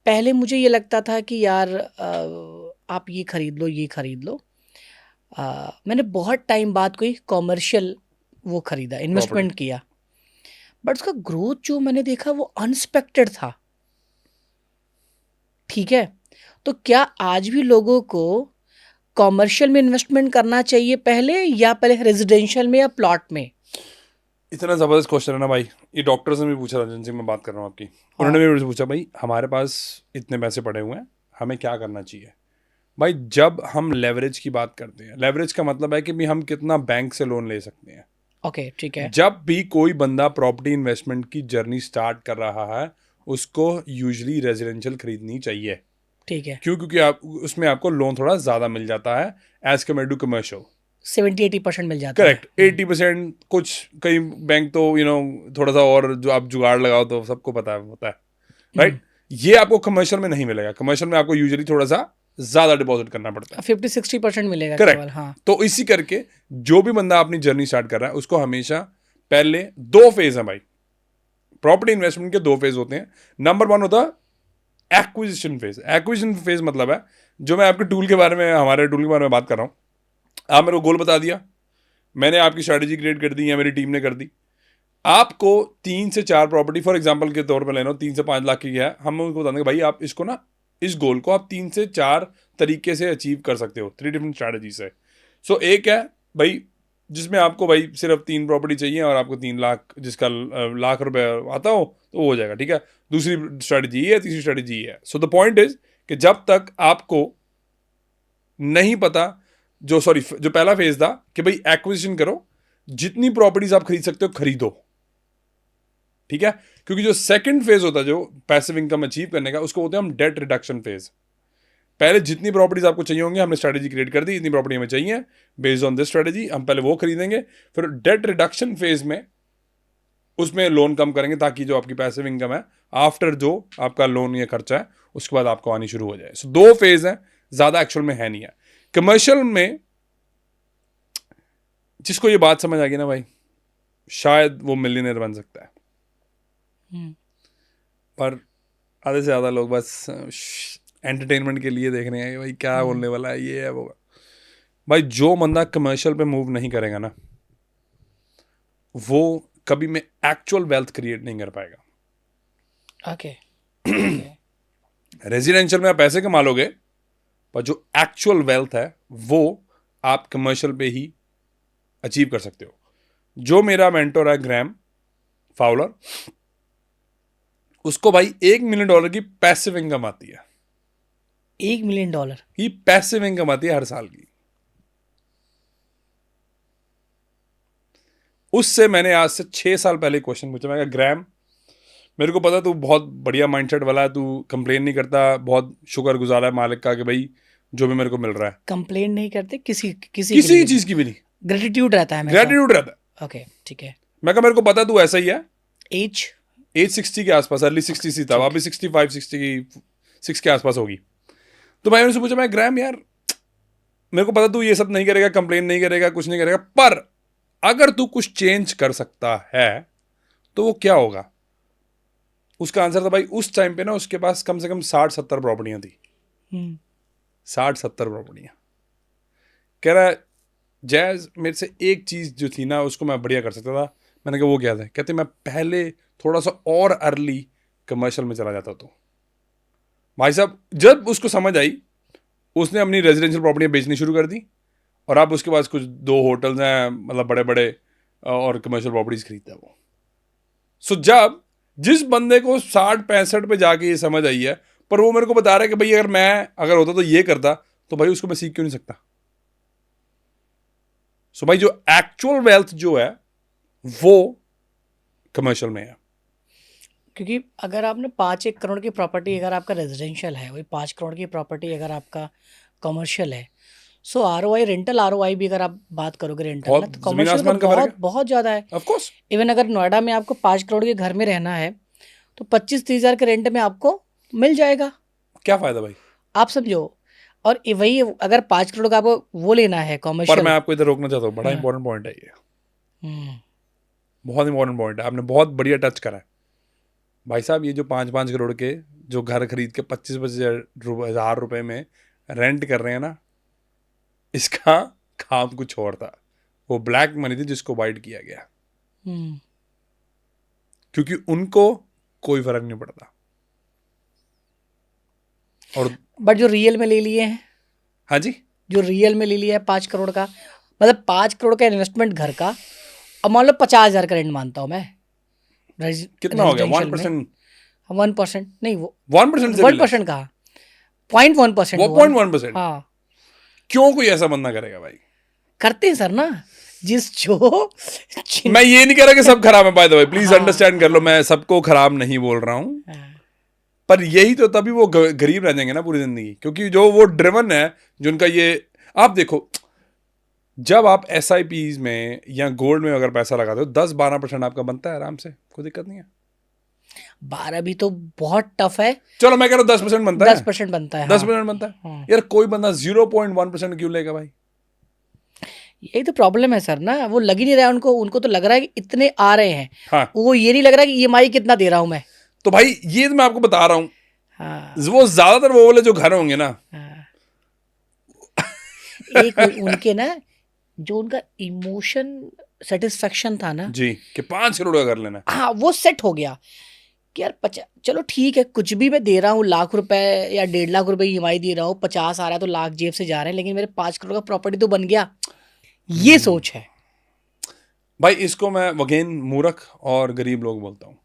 पहले मुझे ये लगता था कि यार आप ये खरीद लो, ये खरीद लो। मैंने बहुत टाइम बाद कोई कॉमर्शियल वो खरीदा, इन्वेस्टमेंट किया, बट उसका ग्रोथ जो मैंने देखा वो अनएक्सपेक्टेड था। ठीक है, तो क्या आज भी लोगों को कॉमर्शियल में इन्वेस्टमेंट करना चाहिए पहले, या पहले रेजिडेंशियल में या प्लॉट में? इतना ज़बरदस्त क्वेश्चन है ना भाई, ये डॉक्टर्स ने भी पूछा था जिनसे मैं बात कर रहा हूँ आपकी, हाँ। उन्होंने भी मुझसे पूछा भाई हमारे पास इतने पैसे पड़े हुए हैं, हमें क्या करना चाहिए। भाई जब हम लेवरेज की बात करते हैं, लेवरेज का मतलब है कि भी हम कितना बैंक से लोन ले सकते हैं। ओके, ठीक है। जब भी कोई बंदा प्रॉपर्टी इन्वेस्टमेंट की जर्नी स्टार्ट कर रहा है, उसको यूजली रेजिडेंशियल खरीदनी चाहिए। ठीक है, क्यों? क्योंकि आप उसमें आपको लोन थोड़ा ज़्यादा मिल जाता है एज कम्पेयर टू कमर्शियल। 70-80% मिल जाता है। करेक्ट, 80%। कुछ कई बैंक तो थोड़ा सा और जो आप जुगाड़ लगाओ तो सबको पता है होता है, राइट। ये आपको कमर्शियल में नहीं मिलेगा, कमर्शियल में आपको यूजुअली थोड़ा सा ज़्यादा डिपॉजिट करना पड़ता है। 50-60% मिलेगा करेक्ट। केवल। हाँ, तो इसी करके जो भी बंदा अपनी जर्नी स्टार्ट कर रहा है उसको हमेशा पहले 2 फेज है भाई, प्रॉपर्टी इन्वेस्टमेंट के 2 फेज होते हैं। नंबर 1 होता है एक्विजिशन फेज। एक्विजिशन फेज मतलब है, जो मैं आपके टूल के बारे में, हमारे टूल के बारे में बात कर रहा हूँ, आप मेरे को गोल बता दिया, मैंने आपकी स्ट्रैटेजी क्रिएट कर दी या मेरी टीम ने कर दी, आपको 3 से 4 प्रॉपर्टी फॉर एग्जांपल के तौर पर लेना हो, 3 से 5 लाख की है, हम उनको बता देंगे भाई आप इसको ना, इस गोल को आप 3 से 4 तरीके से अचीव कर सकते हो, 3 डिफरेंट स्ट्रैटेजी से। सो एक है भाई जिसमें आपको भाई सिर्फ 3 प्रॉपर्टी चाहिए और आपको 3 लाख जिसका लाख रुपए आता हो तो वो हो जाएगा, ठीक है। दूसरी स्ट्रैटेजी ये है, तीसरी स्ट्रैटेजी ये है। सो द पॉइंट इज कि जब तक आपको नहीं पता, जो पहला फेज था कि भाई एक्विजिशन करो, जितनी प्रॉपर्टीज आप खरीद सकते हो खरीदो, ठीक है। क्योंकि जो सेकंड फेज होता है जो पैसिव इनकम अचीव करने का, उसको बोलते हैं हम डेट रिडक्शन फेज। पहले जितनी प्रॉपर्टीज आपको चाहिए होंगी, हमने स्ट्रैटेजी क्रिएट कर दी, इतनी प्रॉपर्टी हमें चाहिए, बेस्ड ऑन दिस स्ट्रैटेजी हम पहले वो खरीदेंगे, फिर डेट रिडक्शन फेज में उसमें लोन कम करेंगे ताकि जो आपकी पैसिव इनकम है आफ्टर जो आपका लोन या खर्चा है उसके बाद आपको आनी शुरू हो जाए। सो 2 फेज है, ज्यादा एक्चुअल में है नहीं है। कमर्शियल में जिसको ये बात समझ आ गई ना भाई, शायद वो मिलियनेयर बन सकता है, पर आधे से ज़्यादा लोग बस एंटरटेनमेंट के लिए देख रहे हैं कि भाई क्या बोलने वाला है, ये है वो। भाई जो बंदा कमर्शियल पे मूव नहीं करेगा ना, वो कभी में एक्चुअल वेल्थ क्रिएट नहीं कर पाएगा। ओके। रेजिडेंशियल में आप पैसे कमा लोगे, पर जो एक्चुअल वेल्थ है वो आप कमर्शियल पे ही अचीव कर सकते हो। जो मेरा मेंटोर है ग्रैम, फाउलर, उसको भाई $1 मिलियन की पैसिव इनकम आती है। $1 मिलियन? ये पैसिव इनकम आती है हर साल की। उससे मैंने आज से 6 साल पहले क्वेश्चन पूछा, मैं कहा ग्रैम, मेरे को पता तू बहुत बढ़िया माइंडसेट वाला है, तू कंप्लेन नहीं करता, बहुत शुक्रगुजार है मालिक का कि भाई जो भी मेरे को मिल रहा है। कंप्लेन नहीं करते किसी किसी चीज की भी नहीं, ग्रेटिट्यूड रहता है हमेशा। ग्रेटिट्यूड रहता है। ओके, ठीक है। मैं कहा मेरे को पता तू ऐसा ही है। एज 60 के आसपास, अर्ली 60 ही था, अभी 65-66 के आसपास होगी। तो भाई उनसे पूछा, मैं ग्रैम यार मेरे को पता तू ये सब नहीं करेगा, कंप्लेन नहीं करेगा, कुछ नहीं करेगा, पर अगर तू कुछ चेंज कर सकता है तो वो क्या होगा? उसका आंसर था भाई उस टाइम पे ना उसके पास कम से कम 60-70 प्रॉपर्टियां थी। 60-70 प्रॉपर्टियां। कह रहा है जैज मेरे से एक चीज जो थी ना उसको मैं बढ़िया कर सकता था। मैंने कहा वो क्या था? कहते मैं पहले थोड़ा सा और अर्ली कमर्शियल में चला जाता। तो भाई साहब जब उसको समझ आई, उसने अपनी रेजिडेंशियल प्रॉपर्टियां बेचनी शुरू कर दी, और अब उसके पास कुछ 2 होटल्स हैं, मतलब बड़े बड़े, और कमर्शियल प्रॉपर्टीज खरीदता है वो। सो जब जिस बंदे को 60-65 पे जाके ये समझ आई है, पर वो मेरे को बता रहा है कि भाई अगर होता तो ये करता, तो भाई उसको मैं सीख क्यों नहीं सकता? सो भाई जो एक्चुअल वेल्थ जो है वो कमर्शियल में है। क्योंकि अगर आपने 5-1 करोड़ की प्रॉपर्टी, अगर आपका रेजिडेंशियल है, वही 5 करोड़ की प्रॉपर्टी अगर आपका कमर्शियल है, सो ROI, रेंटल ROI भी अगर आप बात करोगे रेंटल ना, तो कमर्शियल का बहुत बहुत ज़्यादा है। Of course. इवन अगर नोएडा में आपको 5 करोड़ के घर में रहना है तो 25-30 हज़ार के रेंट में आपको मिल जाएगा। क्या फायदा भाई? आप समझो। और वही अगर 5 करोड़ का आपको वो लेना है कमर्शियल। पर मैं आपको इधर रोकना चाहता हूँ, बड़ा इंपॉर्टेंट पॉइंट है ये, बहुत इंपॉर्टेंट पॉइंट है, आपने बहुत बढ़िया टच करा है भाई साहब। ये जो 5-5 करोड़ के जो घर खरीद के 25-25 हज़ार रुपए में रेंट कर रहे हैं ना, इसका काम कुछ और था। वो ब्लैक मनी थी जिसको वाइट किया गया, क्योंकि उनको कोई फर्क नहीं पड़ता। और बट जो रियल में ले लिए हैं, हाँ जी, जो रियल में ले लिया है 5 करोड़ का, मतलब 5 करोड़ का इन्वेस्टमेंट घर का, अब मान लो 50,000 का रेंट मानता हूँ मैं, कितना हो गया? 1%? 1% नहीं, वो 1% कहा, 0.1%। वो 0.1%। हाँ, क्यों कोई ऐसा बंदा करेगा भाई? करते हैं सर ना, जो मैं ये नहीं कह रहा कि सब खराब है, by the way please understand कर लो, मैं सबको खराब नहीं बोल रहा हूँ, पर यही तो तभी वो गरीब रह जाएंगे ना पूरी जिंदगी, क्योंकि जो वो ड्रिवन है, जिनका ये, आप देखो जब आप SIPs में या गोल्ड में अगर पैसा लगाते हो 10-12% आपका बनता है आराम से, कोई दिक्कत नहीं है। 12 भी तो बहुत टफ है। चलो मैं कह रहा हूँ 10% बनता है, 10% बनता है, 10% बनता है। यार कोई बंदा 0.1% क्यों लेगा भाई? यही तो प्रॉब्लम है सर ना, वो लग ही नहीं रहा है उनको तो लग रहा है कि इतने आ रहे हैं। हाँ, वो ये नहीं लग रहा कि EMI कितना दे रहा हूं मैं। तो भाई ये तो मैं आपको बता रहा हूँ। हाँ, वो ज्यादातर वो वाले जो घर होंगे ना, हाँ। एक उनके ना जो उनका इमोशन सेटिस्फेक्शन था ना जी, कि 5 करोड़ का कर लेना है, हाँ, वो सेट हो गया कि यार चलो ठीक है, कुछ भी मैं दे रहा हूँ, लाख रुपए या 1.5 लाख रुपए EMI दे रहा हूँ, 50 आ रहा है तो लाख जेब से जा रहे हैं, लेकिन मेरे 5 करोड़ का प्रॉपर्टी तो बन गया। ये सोच है भाई। इसको मैं अगेन मूर्ख और गरीब लोग बोलता हूँ।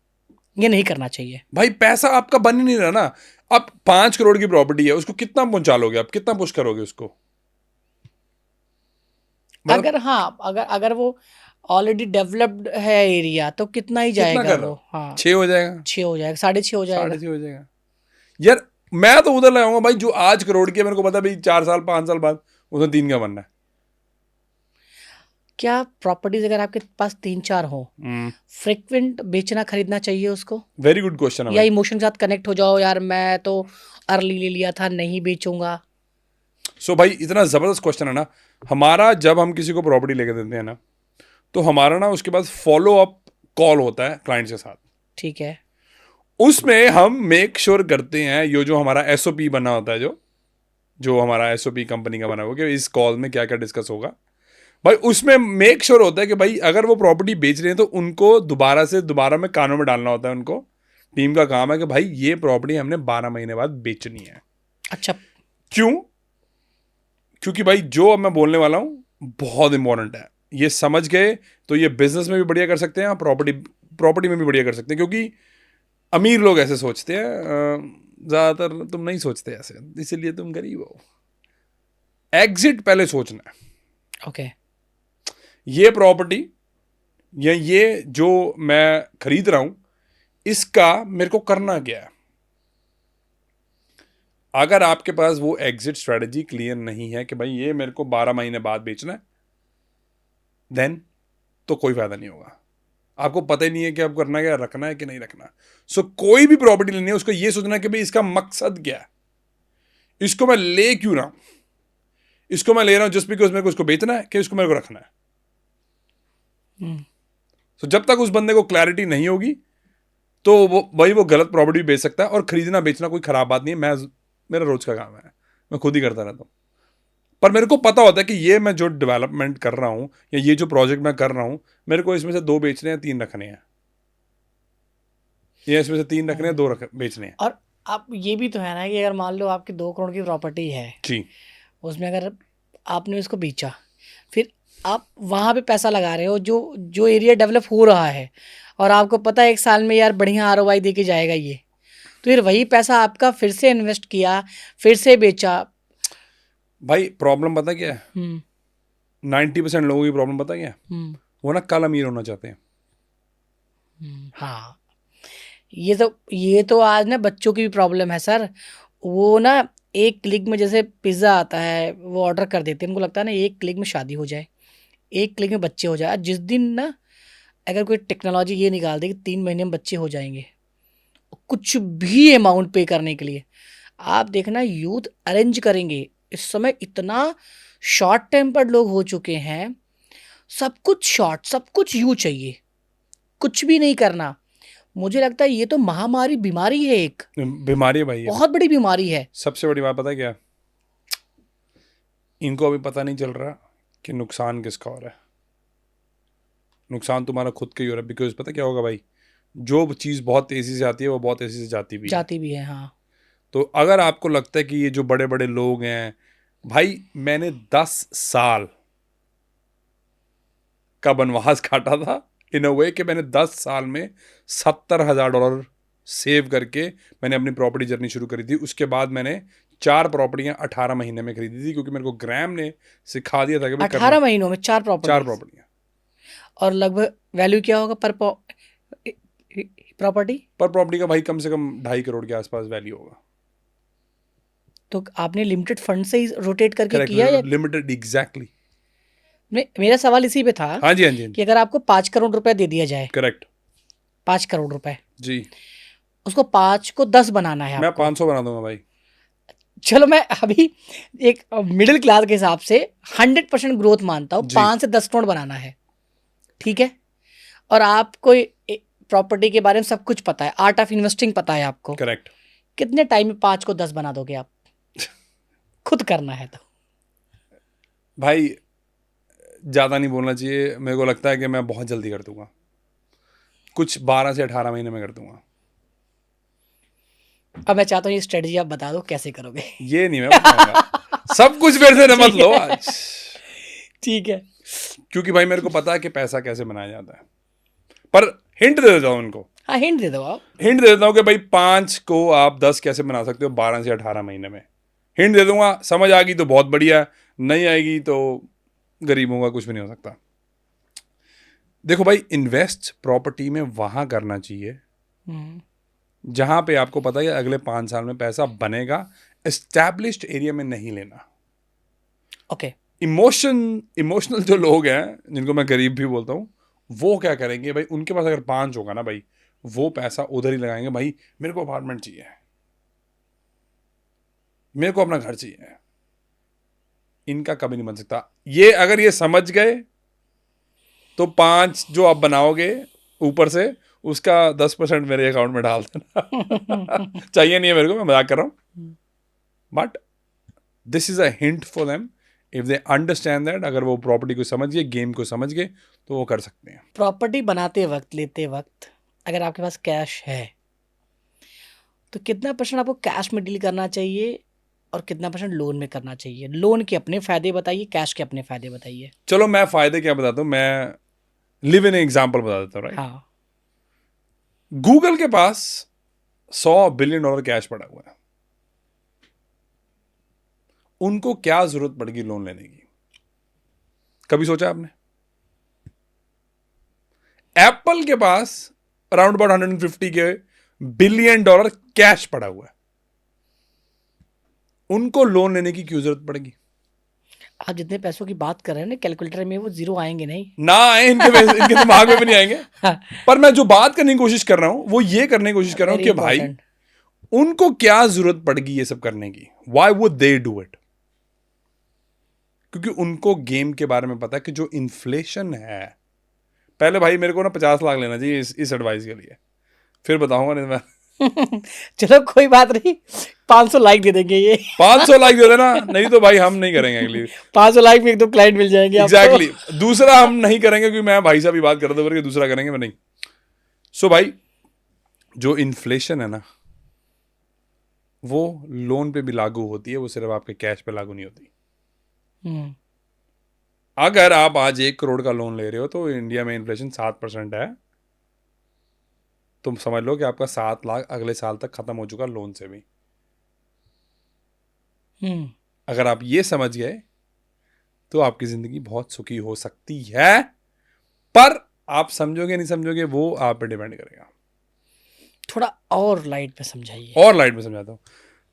ये नहीं करना चाहिए भाई पैसा आपका बन ही नहीं रहा ना। अब 5 करोड़ की प्रॉपर्टी है, उसको कितना पहुंचा लोगे आप, कितना पुश करोगे उसको? अगर हाँ, अगर वो ऑलरेडी डेवलप्ड है एरिया तो कितना ही जाएगा वो? हाँ, 6 हो जाएगा, 6 हो जाएगा, 6.5 हो जाएगा, 6.5 हो जाएगा। यार मैं तो उधर लगाऊंगा भाई जो आज करोड़ की है, मेरे को पता भाई 4 साल 5 साल बाद उसमें 3 का बनना है। क्या प्रॉपर्टीज अगर आपके पास 3-4 हो, फ्रिक्वेंट बेचना खरीदना चाहिए उसको? वेरी गुड क्वेश्चन है या इमोशन के साथ कनेक्ट हो जाओ, यार मैं तो अर्ली ले लिया था, नहीं बेचूंगा। सो भाई इतना जबरदस्त क्वेश्चन है ना हमारा। जब हम किसी को प्रॉपर्टी लेके देते हैं ना, तो हमारा ना उसके बाद फॉलो अप कॉल होता है क्लाइंट के साथ। ठीक है, उसमें हम मेक श्योर करते हैं ये जो हमारा SOP बना होता है, जो हमारा SOP कंपनी का बना हुआ कि इस कॉल में क्या क्या डिस्कस होगा भाई, उसमें मेक श्योर होता है कि भाई अगर वो प्रॉपर्टी बेच रहे हैं तो उनको दोबारा में कानों में डालना होता है। उनको टीम का काम है कि भाई ये प्रॉपर्टी हमने 12 महीने बाद बेचनी है। अच्छा, क्यों? क्योंकि भाई जो अब मैं बोलने वाला हूं बहुत इंपॉर्टेंट है। ये समझ गए तो ये बिजनेस में भी बढ़िया कर सकते हैं, प्रॉपर्टी प्रॉपर्टी में भी बढ़िया कर सकते हैं, क्योंकि अमीर लोग ऐसे सोचते हैं, ज़्यादातर तुम नहीं सोचते ऐसे, इसीलिए तुम गरीब हो। एग्जिट पहले सोचना है। ओके। ये प्रॉपर्टी या ये जो मैं खरीद रहा हूं, इसका मेरे को करना क्या है। अगर आपके पास वो एग्जिट स्ट्रेटजी क्लियर नहीं है कि भाई ये मेरे को 12 महीने बाद बेचना है, देन तो कोई फायदा नहीं होगा। आपको पता ही नहीं है कि आप करना क्या, रखना है कि नहीं रखना। सो कोई भी प्रॉपर्टी लेनी है उसको ये सोचना है कि भाई इसका मकसद क्या है, इसको मैं ले क्यों रहा हूं। इसको मैं ले रहा हूं जस्ट बिकॉज मेरे को इसको बेचना है कि इसको मेरे को रखना है। तो जब तक उस बंदे को क्लैरिटी नहीं होगी तो वो गलत प्रॉपर्टी बेच सकता है। और खरीदना बेचना कोई खराब बात नहीं है, मेरा रोज का काम है, मैं खुद ही करता रहता हूं। पर मेरे को पता होता है कि ये मैं जो डेवलपमेंट कर रहा हूं या ये जो प्रोजेक्ट मैं कर रहा हूं, मेरे को इसमें से 2 बेचने हैं, 3 रखने हैं, या इसमें से 3 रखने हैं, 2 बेचने हैं। और आप ये भी तो है ना कि अगर मान लो आपकी 2 करोड़ की प्रॉपर्टी है, जी, उसमें अगर आपने उसको बेचा, फिर आप वहाँ पे पैसा लगा रहे हो जो जो एरिया डेवलप हो रहा है, और आपको पता है 1 साल में यार बढ़िया ROI दे के जाएगा ये, तो फिर वही पैसा आपका फिर से इन्वेस्ट किया, फिर से बेचा। भाई प्रॉब्लम पता क्या है, हम्म 90% लोगों की प्रॉब्लम पता क्या है, हम्म वो ना कल अमीर होना चाहते हैं। हाँ, ये तो आज ना बच्चों की भी प्रॉब्लम है सर। वो ना एक क्लिक में, जैसे पिज़्ज़ा आता है वो ऑर्डर कर देते हैं, उनको लगता है ना एक क्लिक में शादी हो जाए, एक क्लिक में बच्चे हो जाए। जिस दिन ना अगर कोई टेक्नोलॉजी ये निकाल दे कि 3 महीने में बच्चे हो जाएंगे, कुछ भी अमाउंट पे करने के लिए, आप देखना यूथ अरेंज करेंगे। इस समय इतना शॉर्ट टेम्पर्ड लोग हो चुके हैं, सब कुछ शॉर्ट, सब कुछ यूँ चाहिए, कुछ भी नहीं करना। मुझे लगता है ये तो महामारी बीमारी है, एक बीमारी है भाई ये। बहुत बड़ी बीमारी है। सबसे बड़ी बात पता है क्या, इनको अभी पता नहीं चल रहा कि नुकसान किसका हो रहा है। नुकसान तुम्हारा खुद का ही हो रहा है, बिकॉज पता क्या होगा भाई, जो चीज़ बहुत तेज़ी से आती है वो बहुत तेज़ी से जाती भी है। जाती भी है, हाँ। तो अगर आपको लगता है कि ये जो बड़े बड़े लोग हैं, भाई मैंने 10 साल का वनवास काटा था इन अ वे कि मैंने 10 साल में $70,000 सेव करके मैंने अपनी प्रॉपर्टी जर्नी शुरू करी थी। उसके बाद मैंने 4 प्रॉपर्टियां 18 महीने में खरीदी थी, क्योंकि मेरे को ग्राम ने सिखा दिया था कि भाई 18 महीनों में 4 4 प्रॉपर्टी, प्रॉपर्टियां। और लगभग वैल्यू क्या होगा पर प्रॉपर्टी? पर प्रॉपर्टी का भाई कम से कम 2.5 करोड़ के आसपास वैल्यू होगा। तो आपने लिमिटेड फंड से ही रोटेट करके किया या? Correct, limited, exactly. मेरा सवाल इसी पे था हाँ जी, हाँ जी, कि अगर आपको 5 करोड़ रुपए दे दिया जाए, करेक्ट 5 करोड़ रुपए, जी, उसको 5 को 10 बनाना है मैं आपको। 500 बना दूंगा भाई। चलो मैं अभी एक मिडिल क्लास के हिसाब से 100% ग्रोथ मानता हूँ, जी। 5 से 10 करोड़ बनाना है, ठीक है। और आपको प्रॉपर्टी के बारे में सब कुछ पता है, आर्ट ऑफ इन्वेस्टिंग पता है आपको, करेक्ट। कितने टाइम में 5 को 10 बना दोगे आप? खुद करना है तो। भाई ज़्यादा नहीं बोलना चाहिए, मेरे को लगता है कि मैं बहुत जल्दी कर दूंगा, कुछ 12 से 18 महीने में कर दूंगा। अब मैं चाहता हूँ ये स्ट्रेटजी आप बता दो कैसे करोगे। ये नहीं मैं बताऊंगा, सब कुछ मेरे से न मत लो आज, ठीक है। क्योंकि भाई मेरे को पता है कि पैसा कैसे बनाया जाता है। पर हिंट दे देता हूँ उनको, हाँ हिंट दे दो आप। हिंट दे देता हूँ कि भाई 5 को आप 10 कैसे बना सकते हो 12 से 18 महीने में। हिंट दे दूंगा, समझ आ गई तो बहुत बढ़िया, नहीं आएगी तो गरीबों का कुछ भी नहीं हो सकता। देखो भाई, इन्वेस्ट प्रॉपर्टी में वहां करना चाहिए जहां पे आपको पता है कि अगले 5 साल में पैसा बनेगा। एस्टैब्लिश्ड एरिया में नहीं लेना। ओके। इमोशनल जो लोग हैं, जिनको मैं गरीब भी बोलता हूँ, वो क्या करेंगे भाई, उनके पास अगर 5 होगा ना भाई, वो पैसा उधर ही लगाएंगे। भाई मेरे को अपार्टमेंट चाहिए, मेरे को अपना घर चाहिए। इनका कभी नहीं बन सकता। ये अगर ये समझ गए तो 5 जो आप बनाओगे ऊपर से, उसका 10% मेरे अकाउंट में डाल देना। चाहिए नहीं है मेरे को, मैं मजाक कर रहा हूँ, but this is a hint for them. If they understand that, अगर वो प्रॉपर्टी को समझ गए, गेम को समझ गए, तो वो कर सकते हैं। प्रॉपर्टी बनाते वक्त, लेते वक्त, अगर आपके पास कैश है तो कितना % आपको कैश में डील करना चाहिए और कितना % लोन में करना चाहिए? लोन के अपने फायदे बताइए, कैश के अपने फायदे बताइए। चलो मैं फायदे क्या बताता हूँ, मैं लिव इन एग्जाम्पल बता देता हूँ, राइट। हाँ। गूगल के पास $100 बिलियन कैश पड़ा हुआ है, उनको क्या जरूरत पड़ेगी लोन लेने की? कभी सोचा आपने? एप्पल के पास अराउंड अबाउट $150 बिलियन कैश पड़ा हुआ है, उनको लोन लेने की क्यों जरूरत पड़ेगी? आप जितने पैसों की बात कर रहे हैं ना, कैलकुलेटर में वो जीरो आएंगे नहीं। ना आए इनके दिमाग में भी नहीं आएंगे। हाँ, पर मैं जो बात करने की कोशिश कर रहा हूं वो ये करने की कोशिश कर रहा हूं वेरी कि भाई इंपॉर्टेंट। उनको क्या जरूरत पड़ेगी ये सब करने की? Why would they do it? क्योंकि उनको गेम के बारे में पता है कि जो इन्फ्लेशन है, पहले भाई मेरे को ना 50 लाख लेना चाहिए इस एडवाइस के लिए, फिर बताऊंगा। नहीं मैं चलो कोई बात नहीं, 500 लाइक दे देंगे ये। 500 लाख दे देना, नहीं तो भाई हम नहीं करेंगे अगली। 500 लाइक में एक दो क्लाइंट मिल जाएंगे आपको। एग्जैक्टली। दूसरा हम नहीं करेंगे क्योंकि मैं भाई साहब भी बात कर रहा था करके दूसरा करेंगे, मैं नहीं। सो भाई जो इन्फ्लेशन है ना, वो लोन पे भी लागू होती है, वो सिर्फ आपके कैश पे लागू नहीं होती। हम्म, अगर आप आज 1 करोड़ का लोन ले रहे हो तो इंडिया में इन्फ्लेशन 7% है, तुम समझ लो कि आपका 7 लाख अगले साल तक खत्म हो चुका लोन से भी। हम्म, अगर आप ये समझ गए तो आपकी जिंदगी बहुत सुखी हो सकती है, पर आप समझोगे नहीं समझोगे वो आप पे डिपेंड करेगा। थोड़ा और लाइट पे समझाइए। और लाइट में समझाता हूं।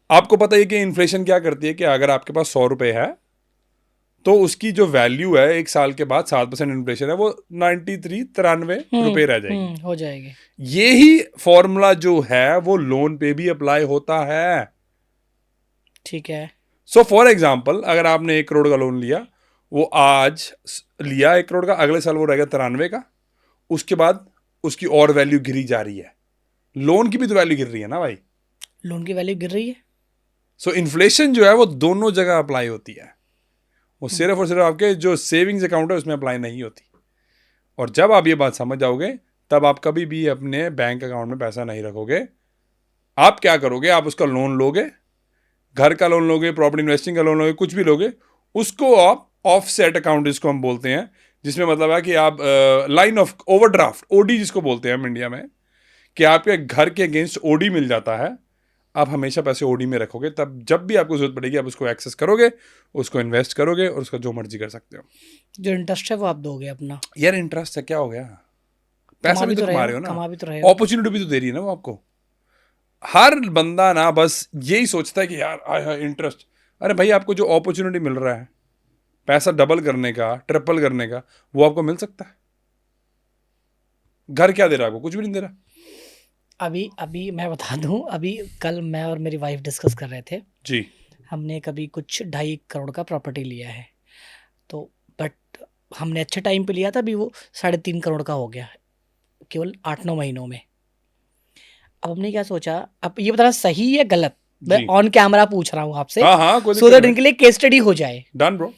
आपको पता है कि इन्फ्लेशन क्या करती है कि अगर आपके पास 100 रुपए है तो उसकी जो वैल्यू है 1 साल के बाद 7% इन्फ्लेशन है, वो 93 रुपए रह जाएगी। हो जाएगी। यही फॉर्मूला जो है वो लोन पे भी अप्लाई होता है। ठीक है। सो फॉर एग्जाम्पल, अगर आपने 1 करोड़ का लोन लिया, वो आज लिया 1 करोड़ का, अगले साल वो रहेगा 93 का, उसके बाद उसकी और वैल्यू गिरी जा रही है। लोन की भी तो वैल्यू गिर रही है ना भाई। लोन की वैल्यू गिर रही है। सो इन्फ्लेशन जो है वो दोनों जगह अप्लाई होती है, वो सिर्फ और सिर्फ आपके जो सेविंग्स अकाउंट है उसमें अप्लाई नहीं होती। और जब आप ये बात समझ जाओगे तब आप कभी भी अपने बैंक अकाउंट में पैसा नहीं रखोगे। आप क्या करोगे? आप उसका लोन लोगे, घर का लोन लोगे, प्रॉपर्टी इन्वेस्टिंग का लोन लोगे, कुछ भी लोगे, उसको आप ऑफसेट अकाउंट जिसको हम बोलते हैं, जिसमें मतलब है कि आप लाइन ऑफ ओवरड्राफ्ट, ओडी जिसको बोलते हैं हम इंडिया में, कि आपके घर के अगेंस्ट ओडी मिल जाता है, आप हमेशा पैसे ओडी में रखोगे, तब जब भी आपको जरूरत पड़ेगी आप उसको एक्सेस करोगे, उसको इन्वेस्ट करोगे और उसका जो मर्जी कर सकते हो। जो इंटरेस्ट है वो आप दोगे अपना। यार इंटरेस्ट है क्या हो गया? पैसा कमा भी भी तो तो कमा रहे रहे हो, हो ना, कमा भी तो रहे हो। अपॉर्चुनिटी भी तो दे रही है ना वो आपको। हर बंदा ना बस यही सोचता है कि यार आया इंटरेस्ट। अरे भाई आपको जो अपॉर्चुनिटी मिल रहा है पैसा डबल करने का, ट्रिपल करने का, वो आपको मिल सकता है। घर क्या दे रहा है आपको? कुछ भी नहीं दे रहा। अभी अभी मैं बता दूं, अभी कल मैं और मेरी वाइफ डिस्कस कर रहे थे। जी। हमने कभी कुछ 2.5 करोड़ का प्रॉपर्टी लिया है, तो बट हमने अच्छे टाइम पे लिया था, अभी वो 3.5 करोड़ का हो गया केवल 8-9 महीनों में। अब हमने क्या सोचा, अब ये बताना सही है गलत, मैं जी। ऑन कैमरा पूछ रहा हूँ आपसे, हाँ हाँ कोई सो दिक्कत दैट नहीं। इनके लिए केस स्टडी हो जाए। Done bro.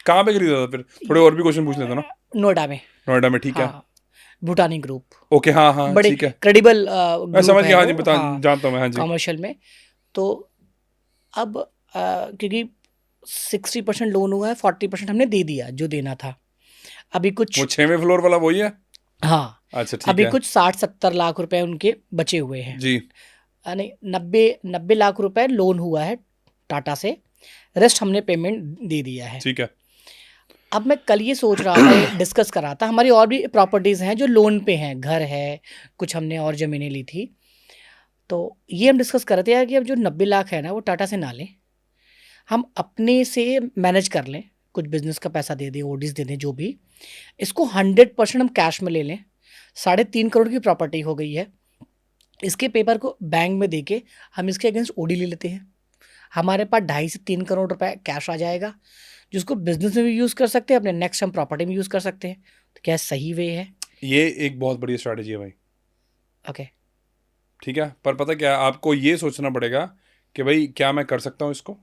कहाँ पे खरीदा था? फिर थोड़े और भी क्वेश्चन पूछ लेता ना। नोएडा में। नोएडा में, ठीक है। हाँ, भूटानी ग्रुप, ओके, हाँ हाँ बड़े ठीक है, क्रेडिबल मैं ग्रुप समझ है गया। हाँ जी, वो। बता, हाँ, जानता हूँ मैं। हाँ जी। कमर्शियल में। तो अब क्योंकि 60% लोन हुआ है, 40% हमने दे दिया जो देना था। अभी कुछ, वो 6वें फ्लोर वाला वही है? हाँ, अच्छा ठीक अभी है। कुछ 60-70 लाख रुपए उनके बचे हुए हैं। जी। नहीं, 90 लाख रुपए लोन हुआ है टाटा से, रेस्ट हमने पेमेंट दे दिया है। ठीक है। अब मैं कल ये सोच रहा था, ये डिस्कस कर रहा था, हमारी और भी प्रॉपर्टीज़ हैं जो लोन पे हैं, घर है, कुछ हमने और ज़मीनें ली थी। तो ये हम डिस्कस कर रहे थे यार कि अब जो 90 लाख है ना वो टाटा से ना लें, हम अपने से मैनेज कर लें, कुछ बिजनेस का पैसा दे दें, ओडीज दे दें, जो भी, इसको 100% हम कैश में ले लें। 3.5 करोड़ की प्रॉपर्टी हो गई है, इसके पेपर को बैंक में देके हम इसके अगेंस्ट ओडी ले लेते हैं। हमारे पास 2.5 से 3 करोड़ रुपए कैश आ जाएगा, जिसको बिजनेस में भी यूज़ कर सकते हैं, अपने नेक्स्ट हम प्रॉपर्टी में यूज़ कर सकते हैं। तो क्या सही वे है? ये एक बहुत बढ़िया स्ट्रैटेजी है भाई। ओके। ठीक है, पर पता क्या, आपको ये सोचना पड़ेगा कि भाई क्या मैं कर सकता हूँ इसको,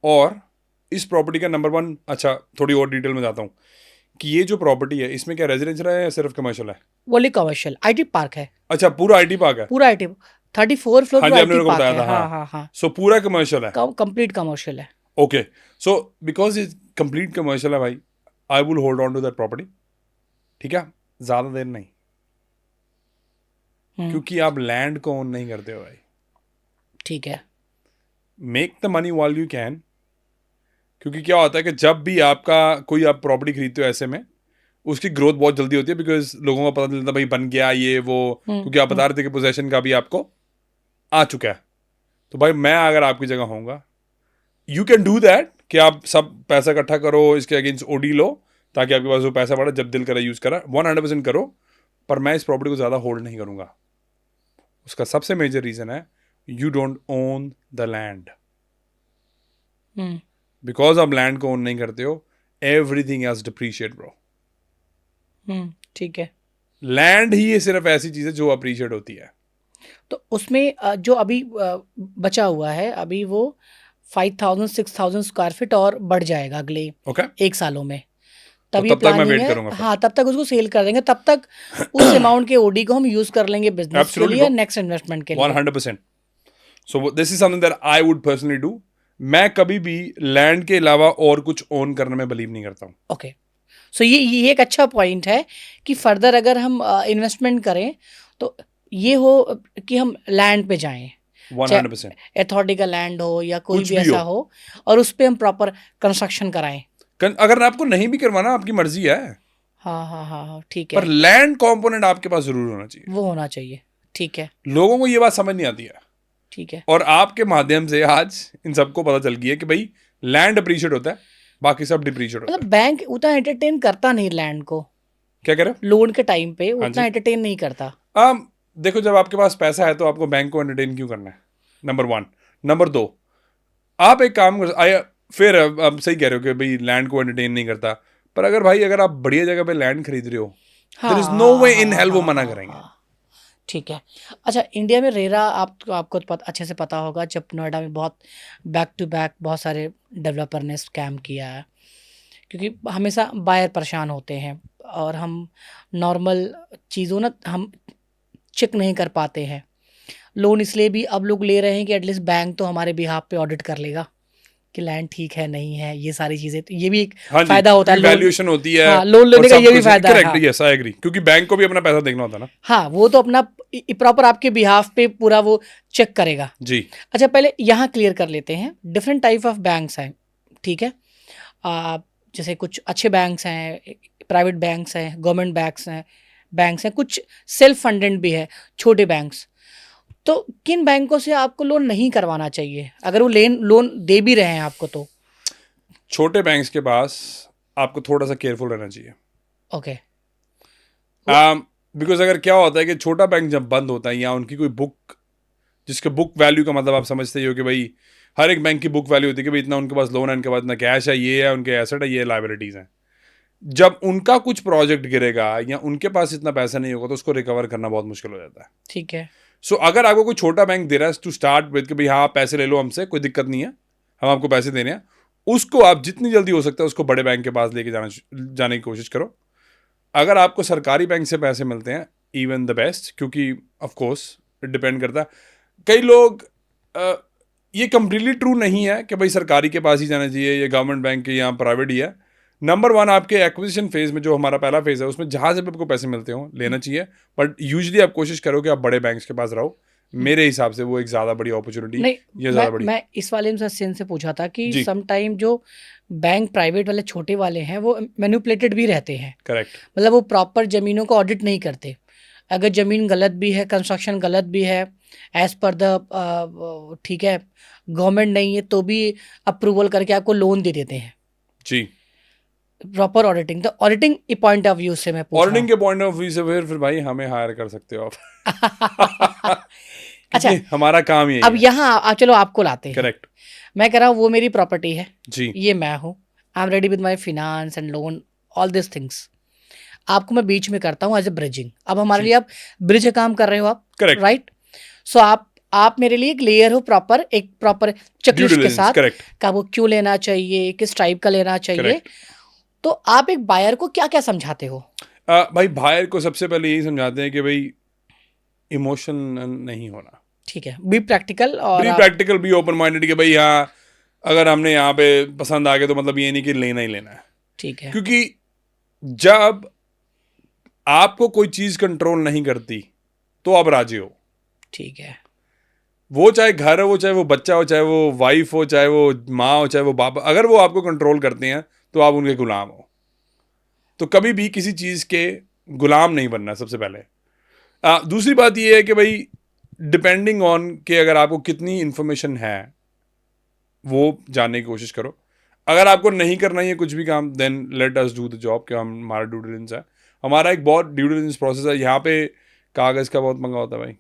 और इस प्रॉपर्टी का नंबर 1, अच्छा थोड़ी और डिटेल में जाता हूँ कि ये जो प्रॉपर्टी है इसमें क्या रेजिडेंशियल है या सिर्फ कमर्शियल है? बोली कमर्शियल, आईटी पार्क है, अच्छा पूरा आईटी पार्क है। पूरा आईटी, 34 फ्लोर हाँ पूरा जी, आपने आईटी मेरे को पार्क बताया है। था। हाँ हाँ, हाँ हाँ, सो पूरा कमर्शियल है। कंप्लीट कमर्शियल है। Okay, so because is complete commercial है भाई, I will hold on to that property. ठीक है, ज़्यादा देर नहीं, क्योंकि आप लैंड को ओन नहीं करते हो भाई. ठीक है. Make the money while you can. क्योंकि क्या होता है कि जब भी आपका कोई आप प्रॉपर्टी खरीदते हो ऐसे में, उसकी ग्रोथ बहुत जल्दी होती है, बिकॉज लोगों को पता चलता है भाई बन गया ये वो, क्योंकि आप बता रहे थे कि पोजेशन का भी आपको आ चुका है. तो भाई मैं अगर आपकी जगह होऊंगा, यू कैन डू दैट कि आप सब पैसा इकट्ठा करो, इसके अगेंस्ट ओडी लो, ताकि आपके पास वो पैसा बढ़े, जब दिल करे यूज करा, 100% करो. पर मैं इस प्रॉपर्टी को ज़्यादा होल्ड नहीं करूंगा. उसका सबसे मेजर रीज़न है, you don't own the land. Because आप लैंड को ओन नहीं करते हो, एवरीथिंग एल्स डिप्रीशिएट ब्रो. ठीक है. लैंड ही ये सिर्फ ऐसी चीज़ है जो अप्रिशिएट होती है. तो उसमें जो अभी बचा हुआ है, अभी वो 5,000-6,000 स्क्वायर फीट और बढ़ जाएगा अगले ओके. 1 सालों में. तो तब ये तब तक मैं प्लानिंग वेट है. करूंगा फिर. हाँ, तब तक उसको सेल कर देंगे. तब तक उस अमाउंट के ओडी को हम यूज कर लेंगे बिजनेस के Absolutely, लिए, bro. नेक्स्ट इन्वेस्टमेंट के लिए. 100%. So this is something that I would personally do. मैं कभी भी लैंड के अलावा और कुछ ओन करने में बिलीव नहीं करता हूँ. ओके. सो ये एक अच्छा पॉइंट है कि फर्दर अगर हम इन्वेस्टमेंट करें तो ये हो कि हम लैंड पे जाएं, 100%. अथॉरिटी का लैंड हो या कोई कुछ भी भी ऐसा हो. हो, और उस पे हम प्रॉपर कंस्ट्रक्शन कराएं. अगर आपको नहीं भी करवाना, आपकी मर्जी है. हाँ हाँ हाँ हाँ, ठीक पर है. लैंड कंपोनेंट आपके पास जरूर होना चाहिए. वो होना चाहिए. ठीक है. लोगों को ये बात समझ नहीं आती है, ठीक है. और आपके माध्यम से आज इन सबको पता चल गया है कि भाई लैंड अप्रिशिएट होता है, बाकी सब डिप्रिशिएट होता मतलब है. बैंक उतना एंटरटेन करता नहीं लैंड को. क्या कह रहे हो? लोन के टाइम पे उतना जी. एंटरटेन नहीं करता. देखो, जब आपके पास पैसा है तो आपको बैंक को एंटरटेन क्यों करना है? नंबर 1. नंबर 2, आप एक काम कर, फिर आप सही कह रहे हो कि भाई लैंड को एंटरटेन नहीं करता. पर अगर आप बढ़िया जगह पे लैंड खरीद रहे हो, there is no way in hell वो मना करेंगे. ठीक है. अच्छा, इंडिया में रेरा आपको तो अच्छे से पता होगा, जब नोएडा में बहुत बैक टू बैक बहुत सारे डेवलपर ने स्कैम किया है, क्योंकि हमेशा बायर परेशान होते हैं और हम नॉर्मल चीज़ों ना हम चेक नहीं कर पाते हैं. लोन इसलिए भी अब लोग ले रहे हैं कि एटलीस्ट बैंक तो हमारे बिहाफ पे ऑडिट कर लेगा कि लैंड ठीक है नहीं है, ये सारी चीज़ें. तो ये भी एक फायदा होता है. वैल्यूएशन होती है. हाँ, लोन लेने का ये भी फायदा है. करेक्ट, यस आई एग्री, क्योंकि बैंक को भी अपना पैसा देखना होता है ना. हाँ, वो तो अपना प्रॉपर आपके बिहाफ पे पूरा वो चेक करेगा. जी. अच्छा, पहले यहाँ क्लियर कर लेते हैं. डिफरेंट टाइप ऑफ बैंक्स हैं, ठीक है. जैसे कुछ अच्छे बैंक्स हैं, प्राइवेट बैंक्स हैं, गवर्नमेंट बैंक्स हैं, कुछ सेल्फ फंडेड भी है, छोटे बैंक्स. तो किन बैंकों से आपको लोन नहीं करवाना चाहिए अगर वो लोन दे भी रहे हैं आपको? तो छोटे बैंक्स के पास आपको थोड़ा सा केयरफुल रहना चाहिए. ओके. बिकॉज अगर क्या होता है कि छोटा बैंक जब बंद होता है, या उनकी कोई बुक, जिसके बुक वैल्यू का मतलब आप समझते ही हो कि भाई हर एक बैंक की बुक वैल्यू होती है कि भाई इतना उनके पास लोन है, इनके पास इतना कैश है, ये है उनके एसेट है, ये लाइबिलिटीज हैं. जब उनका कुछ प्रोजेक्ट गिरेगा या उनके पास इतना पैसा नहीं होगा, तो उसको रिकवर करना बहुत मुश्किल हो जाता है. ठीक है. सो अगर आपको कोई छोटा बैंक दे रहा है टू स्टार्ट विद कि भाई हाँ आप पैसे ले लो हमसे, कोई दिक्कत नहीं है, हम आपको पैसे देने हैं, उसको आप जितनी जल्दी हो सकता है उसको बड़े बैंक के पास लेके जाने की कोशिश करो. अगर आपको सरकारी बैंक से पैसे मिलते हैं, इवन द बेस्ट, क्योंकि ऑफ कोर्स डिपेंड करता है. कई लोग ये कंप्लीटली ट्रू नहीं है कि भाई सरकारी के पास ही जाना चाहिए, ये गवर्नमेंट बैंक के या प्राइवेट ही है. नंबर 1, आपके एक्विजिशन फेज में, जो हमारा पहला फेज है, उसमें जहाँ से भी आपको पैसे मिलते हो लेना चाहिए. बट यूजुअली आप कोशिश करो कि आप बड़े बैंक्स के पास रहो. मेरे हिसाब से वो एक ज़्यादा बड़ी अपॉर्चुनिटी, नहीं, ये ज़्यादा बड़ी. मैं इस वाले में सेंस से पूछा था कि जी. सम टाइम जो बैंक प्राइवेट वाले छोटे वाले हैं वो मैनिपुलेटेड भी रहते हैं. करेक्ट. मतलब वो प्रॉपर ज़मीनों को ऑडिट नहीं करते. अगर ज़मीन गलत भी है, कंस्ट्रक्शन गलत भी है, एज पर द ठीक है, गवर्नमेंट नहीं है, तो भी अप्रूवल करके आपको लोन दे देते हैं. जी. प्रॉपर ऑडिटिंग, तो ऑडिटिंग पॉइंट ऑफ व्यू से मैं पूछ रहा ऑडिटिंग के पॉइंट ऑफ व्यू से फिर भाई हमें हायर कर सकते हो आप. हूं. अच्छा, हमारा काम ये अब यहाँ चलो आपको लाते हैं. करेक्ट. मैं कह रहा हूँ वो मेरी प्रॉपर्टी है जी. ये मैं हूँ, I am ready with my finance and loan, all this things. आपको मैं बीच में करता हूँ एज ए ब्रिजिंग. अब हमारे लिए आप ब्रिज का काम कर रहे हो आप, करेक्ट, राइट. सो आप मेरे लिए एक लेयर हो, प्रॉपर चेकलिस्ट के साथ करेक्ट. का वो क्यों लेना चाहिए, किस टाइप का लेना चाहिए. Correct. तो आप एक बायर को क्या क्या समझाते हो? भाई बायर को सबसे पहले यही समझाते हैं कि भाई इमोशन नहीं होना. ठीक है, बी प्रैक्टिकल, और be practical, be open minded कि भाई हाँ अगर हमने यहाँ पे पसंद आ गया तो मतलब ये नहीं कि लेना ही लेना है. ठीक है. क्योंकि जब आपको कोई चीज़ कंट्रोल नहीं करती, तो आप राजी हो। ठीक है। वो चाहे घर हो, वो चाहे वो बच्चा हो, चाहे वो वाइफ हो, चाहे वो माँ हो, चाहे वो बाप, अगर वो आपको कंट्रोल करते हैं तो आप उनके गुलाम हो। तो कभी भी किसी चीज़ के गुलाम नहीं बनना सबसे पहले। दूसरी बात ये है कि भाई डिपेंडिंग ऑन कि अगर आपको कितनी इन्फॉर्मेशन है वो जानने की कोशिश करो। अगर आपको नहीं करना ही है कुछ भी काम, then let us do the job, कि हम हमारा ड्यू डिलिजेंस है, हमारा एक बहुत ड्यू डिलिजेंस प्रोसेस है। यहाँ पे कागज़ का बहुत पंगा होता है भाई,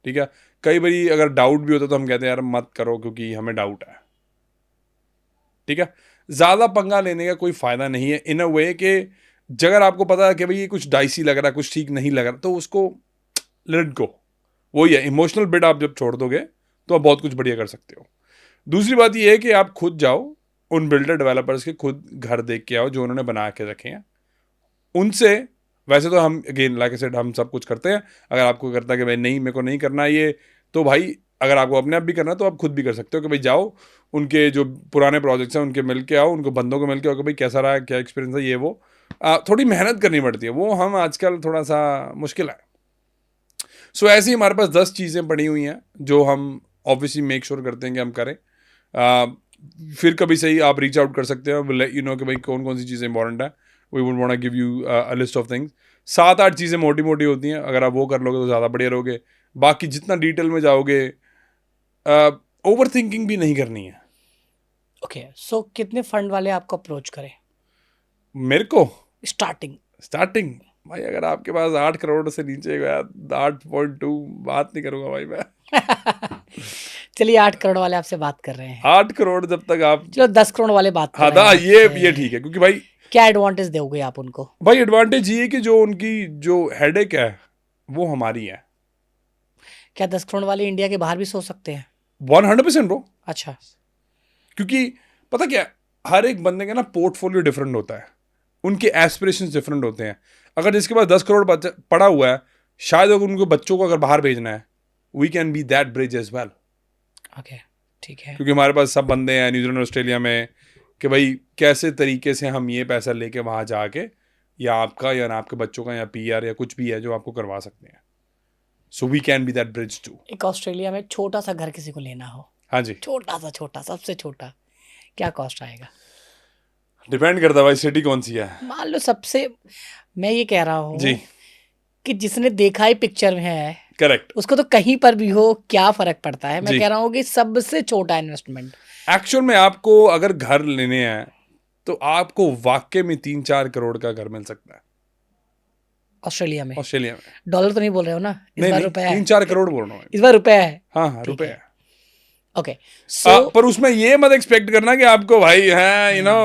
ठीक है। कई बारी अगर डाउट भी होता है तो हम कहते हैं यार मत करो क्योंकि हमें डाउट है, ठीक है। ज़्यादा पंगा लेने का कोई फ़ायदा नहीं है इन अ वे कि अगर आपको पता है कि भाई ये कुछ डाइसी लग रहा है, कुछ ठीक नहीं लग रहा, तो उसको लेट गो। वही है, इमोशनल बिट आप जब छोड़ दोगे तो आप बहुत कुछ बढ़िया कर सकते हो। दूसरी बात ये है कि आप खुद जाओ उन बिल्डर डेवलपर्स के, खुद घर देख के आओ जो उन्होंने बना के रखे हैं उनसे। वैसे तो हम अगेन लाइक आई सेड हम सब कुछ करते हैं। अगर आपको करता है कि भाई नहीं मेरे को नहीं करना ये, तो भाई अगर आपको अपने आप भी करना है तो आप खुद भी कर सकते हो कि भाई जाओ उनके जो पुराने प्रोजेक्ट्स हैं उनके मिल के आओ, उनको बंदों को मिल के आओ कि भाई कैसा रहा, क्या एक्सपीरियंस है, ये वो। थोड़ी मेहनत करनी पड़ती है, वो हम आजकल थोड़ा सा मुश्किल है। सो ऐसे ही हमारे पास 10 चीज़ें पड़ी हुई हैं जो हम ऑब्वियसली मेक श्योर करते हैं कि हम करें। फिर कभी सही आप रीच आउट कर सकते हैं, लेट यू नो कि भाई कौन कौन सी चीज़ें इंपॉर्टेंट है। We would want to give you a list of things. 7-8 चीज़ें मोटी मोटी होती हैं, अगर आप वो कर लोगे तो ज़्यादा बढ़िया रहोगे। बाकी जितना डिटेल में जाओगे, ओवर थिंकिंग भी नहीं करनी है। ओके, सो कितने फंड वाले आपको अप्रोच करें मेरे को स्टार्टिंग? स्टार्टिंग भाई अगर आपके पास 8 करोड़ से नीचे गया, 8.2 बात नहीं करूँगा भाई मैं। चलिए 8 करोड़ वाले आपसे बात कर रहे हैं। 8 करोड़ जब तक आप, चलो 10 करोड़ वाले बात कर हाँ रहे हैं ये आपसे। ठीक है, क्योंकि भाई क्या एडवांटेज दोगे आप उनको? भाई एडवांटेज ये है कि जो उनकी जो हेडेक है वो हमारी है। क्या 10 करोड़ वाले इंडिया के बाहर भी सो सकते हैं? 100% ब्रो। अच्छा। क्योंकि पता क्या, हर एक बंदे का ना पोर्टफोलियो डिफरेंट होता है, उनके एस्पिरेशंस डिफरेंट होते हैं। अगर जिसके पास 10 करोड़ पड़ा हुआ है, शायद अगर उनको बच्चों को अगर बाहर भेजना है, we can be that bridge as well. Okay, ठीक है। क्योंकि हमारे पास सब बंदे हैं न्यूजीलैंड ऑस्ट्रेलिया में कि भाई कैसे तरीके से हम ये पैसा लेके वहाँ जाके या आपका या आपके बच्चों का या पीआर या कुछ भी है जो आपको करवा सकते हैं। So we can be that bridge too. एक ऑस्ट्रेलिया में छोटा सा घर किसी को लेना हो, हाँ जी, छोटा सबसे छोटा, क्या कॉस्ट आएगा? डिपेंड करता है भाई सिटी कौन सी है। मान लो सबसे, मैं ये कह रहा हूँ जी कि जिसने देखा ही पिक्चर में है, करेक्ट। उसको तो कहीं पर भी हो क्या फर्क पड़ता है। मैं जी। कह रहा हूँ कि सबसे छोटा इन्वेस्टमेंट। एक्चुअल में आपको अगर घर लेने हैं तो आपको वाकई में 3-4 करोड़ का घर मिल सकता है ऑस्ट्रेलिया में? ऑस्ट्रेलिया में। डॉलर तो नहीं बोल रहे हो ना? इस नहीं बार नहीं, रुपया है? 3-4 करोड़ बोल रहा हूँ मैं। इस बार रुपया है? हाँ ठीक रुपए है। है। ओके, सो पर उसमें ये मत एक्सपेक्ट करना कि आपको भाई है यू नो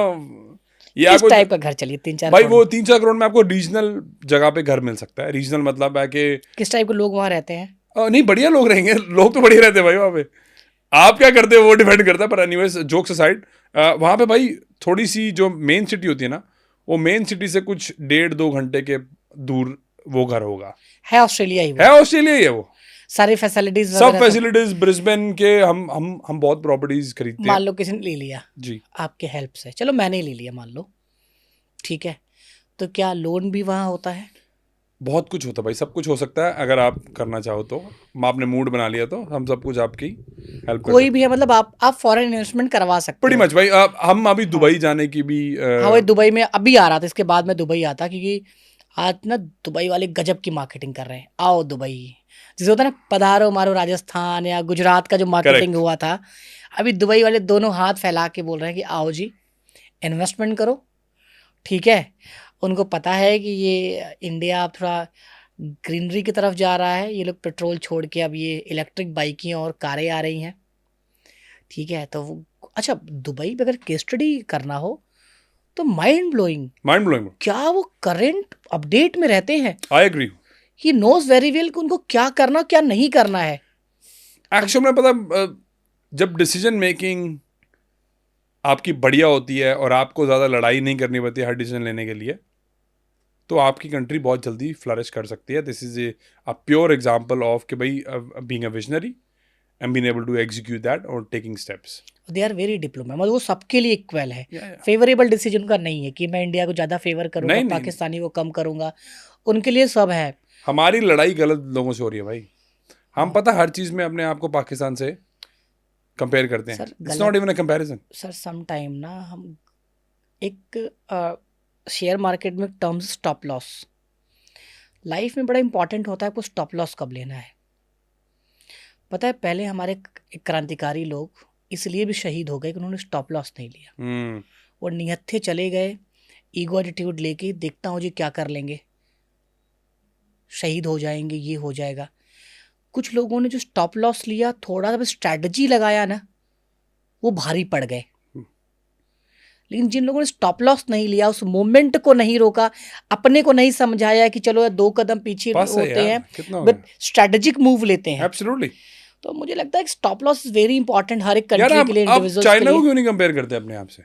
ये किस आपको टाइप का घर चाहिए 3-4 भाई करोड़? वो 3-4 करोड़ में आपको रीजनल जगह पे घर मिल सकता है। रीजनल मतलब है कि किस टाइप के लोग वहाँ रहते हैं? नहीं बढ़िया लोग रहेंगे, लोग तो बढ़िया रहते हैं भाई वहाँ पे। आप क्या करते हो वो डिपेंड करता है, पर एनीवेज जोक्स असाइड, वहाँ पे भाई थोड़ी सी जो मेन सिटी होती है ना, वो मेन सिटी से कुछ 1.5-2 घंटे के दूर वो घर होगा। है ऑस्ट्रेलिया ही वो? है ऑस्ट्रेलिया ही है वो। सारी फैसिलिटीज सब फैसिलिटीज ब्रिस्बेन के हम बहुत प्रॉपर्टीज खरीदते मान हैं। लो किसी ने ले लिया जी आपके हेल्प से, चलो मैंने ही ले लिया मान लो, ठीक है, तो क्या लोन भी वहाँ होता है? बहुत कुछ होता है भाई, सब कुछ हो सकता है अगर आप करना चाहो तो। आपने मूड बना लिया तो हम सब कुछ आपकी हेल्प कर कोई भी है, मतलब आप फॉरेन इन्वेस्टमेंट करवा सकते प्रीटी हो। मच भाई। हम अभी दुबई जाने की भी हाँ भाई, दुबई में अभी आ रहा था, इसके बाद में दुबई आता, क्योंकि आज ना दुबई वाले गजब की मार्केटिंग कर रहे हैं। आओ दुबई, जैसे होता है ना पधारो मारो राजस्थान या गुजरात का जो मार्केटिंग हुआ था, अभी दुबई वाले दोनों हाथ फैला के बोल रहे हैं कि आओ जी इन्वेस्टमेंट करो, ठीक है। उनको पता है कि ये इंडिया अब थोड़ा ग्रीनरी की तरफ जा रहा है, ये लोग पेट्रोल छोड़ के अब ये इलेक्ट्रिक बाइकें और कारें आ रही हैं, ठीक है। तो वो अच्छा, दुबई में अगर केस स्टडी करना हो तो माइंड ब्लोइंग क्या वो करंट अपडेट में रहते हैं। I agree. He knows very well कि उनको क्या करना क्या नहीं करना है। एक्चुअल में पता, जब डिसीजन मेकिंग आपकी बढ़िया होती है और आपको ज़्यादा लड़ाई नहीं करनी पड़ती हर डिसीजन लेने के लिए, तो आपकी कंट्री बहुत जल्दी फ्लरिश कर सकती है। This is a pure example of कि भाई being a visionary and being able to execute that और taking steps. They are very diplomat, मतलब वो सबके लिए इक्वल है। फेवरेबल डिसीजन का नहीं है कि मैं इंडिया को ज़्यादा फेवर करूंगा, पाकिस्तानी को कम करूंगा, उनके लिए सब है। हमारी लड़ाई गलत लोगों से हो रही है भाई। हम पता हर चीज में अपने आप को पाकिस्तान से कंपेयर करते हैं। Sir it's not even a comparison. Sir some time ना हम एक शेयर मार्केट में टर्म्स स्टॉप लॉस, लाइफ में बड़ा इंपॉर्टेंट होता है आपको स्टॉप लॉस कब लेना है। पता है पहले हमारे एक क्रांतिकारी लोग इसलिए भी शहीद हो गए कि उन्होंने स्टॉप लॉस नहीं लिया। वो निहत्थे चले गए ईगो एटीट्यूड लेके, देखता हूँ जी क्या कर लेंगे, शहीद हो जाएंगे, ये हो जाएगा। कुछ लोगों ने जो स्टॉप लॉस लिया, थोड़ा सा स्ट्रैटेजी लगाया ना, वो भारी पड़ गए। लेकिन जिन लोगों ने स्टॉप लॉस नहीं लिया, उस मोमेंट को नहीं रोका, अपने को नहीं समझाया कि चलो 2 कदम पीछे बस है होते यार, हैं, कितना हो बट गया? स्ट्रैटेजिक मूव लेते हैं। एब्सोल्युटली। तो मुझे लगता है कि stop loss is very important हर एक यार कंट्री के लिए, आप इंडिविजुअल्स के चाइना को लिए। क्यों नहीं कंपेयर करते अपने आप से?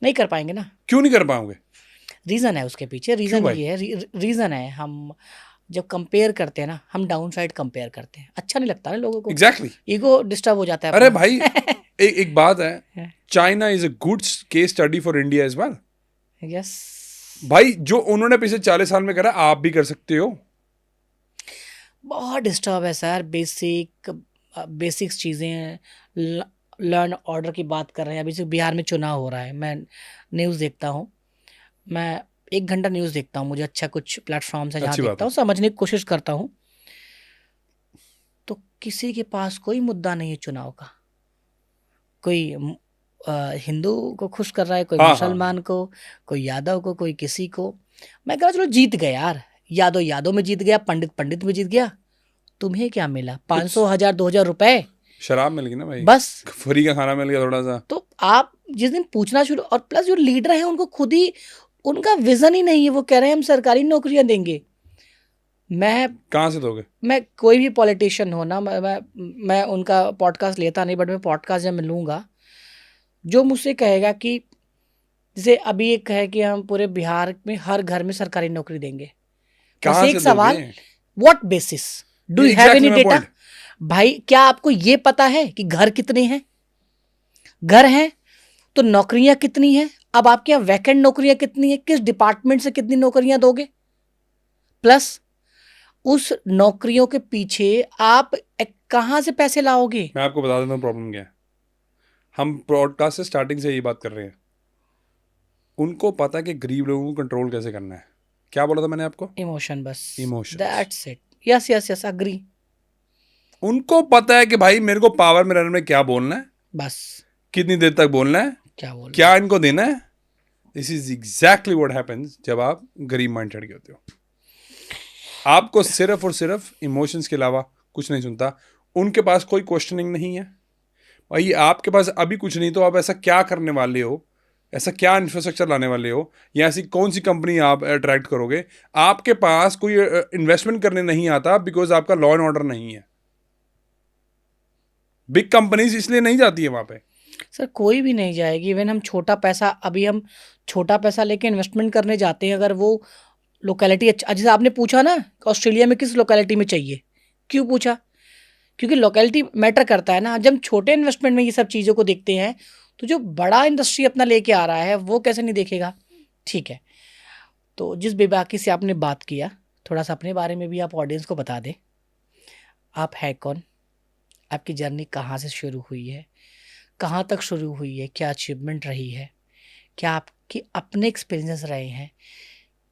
नहीं कर पाएंगे ना, क्यों नहीं कर पाओगे? रीज़न है उसके पीछे। क्यों रीज़न भाई? ये है, रीज़न है, हम जब कंपेयर करते हैं ना, हम डाउन साइड कंपेयर करते हैं, अच्छा नहीं लगता ना लोगों को, एग्जैक्टली। ईगो डिस्टर्ब हो जाता है अरे अपना। भाई एक बात है, China is a good case study for India as well. Yes भाई जो उन्होंने पिछले 40 साल में करा, आप भी कर सकते हो। बहुत डिस्टर्ब है सर, बेसिक्स चीज़ें। लर्न ऑर्डर की बात कर रहे हैं, अभी से बिहार में चुनाव हो रहा है, मैं न्यूज़ देखता हूँ, मैं 1 घंटा न्यूज़ देखता हूँ, मुझे अच्छा कुछ प्लेटफॉर्म है जहाँ अच्छी बात देखता हूँ, समझने की कोशिश करता हूँ। तो किसी के पास कोई मुद्दा नहीं है चुनाव का। कोई हिंदू को खुश कर रहा है, कोई हाँ हाँ मुसलमान को, कोई यादव को, कोई किसी को। मैं कह रहा चलो जीत गए यार, यादव में जीत गया, पंडित में जीत गया, तुम्हें क्या मिला? 500 1000 2000 रुपए शराब मिल गई ना भाई, बस। फ्री का खाना मिल गया थोड़ा सा। तो आप जिस दिन पूछना शुरू, और प्लस जो लीडर है उनको खुद ही उनका विजन ही नहीं है, वो कह रहे हैं हम सरकारी नौकरियां देंगे। कहाँ से दोगे? मैं कोई भी पॉलिटिशियन हो ना, मैं उनका पॉडकास्ट लेता नहीं, बट मैं पॉडकास्ट जब मैं लूँगा, जो मुझसे कहेगा कि जैसे अभी एक है कि हम पूरे बिहार में हर घर में सरकारी नौकरी देंगे, बस कहाँ एक से सवाल, दोगे? What basis, do you have any Exactly my data? point. भाई क्या आपको ये पता है कि घर कितने हैं? घर हैं तो नौकरियां कितनी हैं? अब आपके यहाँ वैकेंट नौकरियां कितनी है, किस डिपार्टमेंट से कितनी नौकरियां दोगे? प्लस उस नौकरियों के पीछे आप कहाँ से पैसे लाओगे? मैं आपको बता देता हूँ प्रॉब्लम क्या है। हम पॉडकास्ट से स्टार्टिंग से यही बात कर रहे हैं। उनको पता है कि गरीब लोगों को कंट्रोल कैसे करना है। क्या बोला था मैंने आपको? इमोशन, बस emotions. That's it. Yes yes yes, agree. उनको पता है कि भाई मेरे को पावर में रहने में क्या बोलना है, बस कितनी देर तक बोलना है, क्या बोल क्या इनको देना है। This is exactly what happens जब आप गरीब माइंडसेट के होते हो। आपको सिर्फ और सिर्फ इमोशंस के अलावा कुछ नहीं सुनता। उनके पास कोई क्वेश्चनिंग नहीं है। भाई आपके पास अभी कुछ नहीं, तो आप ऐसा क्या करने वाले हो, ऐसा क्या इंफ्रास्ट्रक्चर लाने वाले हो, या ऐसी कौन सी कंपनी आप अट्रैक्ट करोगे। आपके पास कोई इन्वेस्टमेंट करने नहीं आता बिकॉज आपका लॉ एंड ऑर्डर नहीं है। बिग कंपनीज इसलिए नहीं जाती है वहां पे। सर, कोई भी नहीं जाएगी। इवन हम छोटा पैसा, अभी हम छोटा पैसा लेके इन्वेस्टमेंट करने जाते हैं, अगर वो लोकेलिटी अच्छा, जैसे आपने पूछा ना ऑस्ट्रेलिया में किस लोकेलिटी में चाहिए, क्यों पूछा? क्योंकि लोकेलिटी मैटर करता है ना। जब हम छोटे इन्वेस्टमेंट में ये सब चीज़ों को देखते हैं, तो जो बड़ा इंडस्ट्री अपना लेके आ रहा है वो कैसे नहीं देखेगा? ठीक है, तो जिस बेबाकी से आपने बात किया, थोड़ा सा अपने बारे में भी आप ऑडियंस को बता दें। आप है कौन? आपकी जर्नी कहाँ से शुरू हुई है, कहाँ तक शुरू हुई है, क्या अचीवमेंट रही है, क्या आपके अपने एक्सपीरियंस रहे हैं,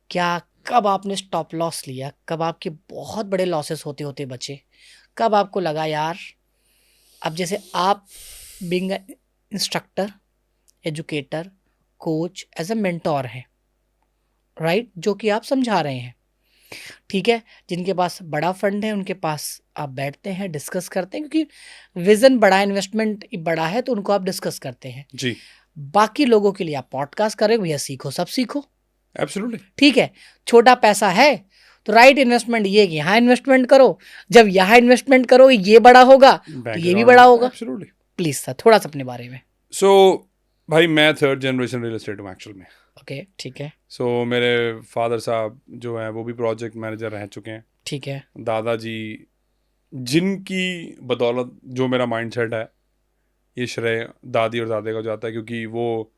क्या कब आपने स्टॉप लॉस लिया, कब आपके बहुत बड़े लॉसेस होते होते बचे, कब आपको लगा यार, अब जैसे आप being instructor, educator, coach, as a mentor हैं, राइट, जो कि आप समझा रहे हैं, ठीक है। जिनके पास बड़ा फंड है उनके पास आप बैठते हैं, डिस्कस करते हैं, क्योंकि विजन बड़ा, इन्वेस्टमेंट बड़ा है, तो उनको आप डिस्कस करते हैं जी। बाकी लोगों के लिए आप पॉडकास्ट करें, भैया सीखो, सब सीखो, एब्सोल्युटली। ठीक है। छोटा पैसा है तो राइट इन्वेस्टमेंट ये कि यहाँ इन्वेस्टमेंट करो, जब यहाँ इन्वेस्टमेंट करो ये बड़ा होगा तो ये भी बड़ा होगा। एब्सोल्युटली। प्लीज सर थोड़ा सा अपने बारे में। सो भाई मैं 3rd जनरेशन रियल एस्टेट हूँ एक्चुअल में। ओके, ठीक है, सो मेरे फादर साहब जो हैं वो भी प्रोजेक्ट मैनेजर रह चुके हैं। ठीक है, दादाजी, जिनकी बदौलत जो मेरा माइंडसेट है, ये श्रेय दादी और दादे का जाता है, क्योंकि वो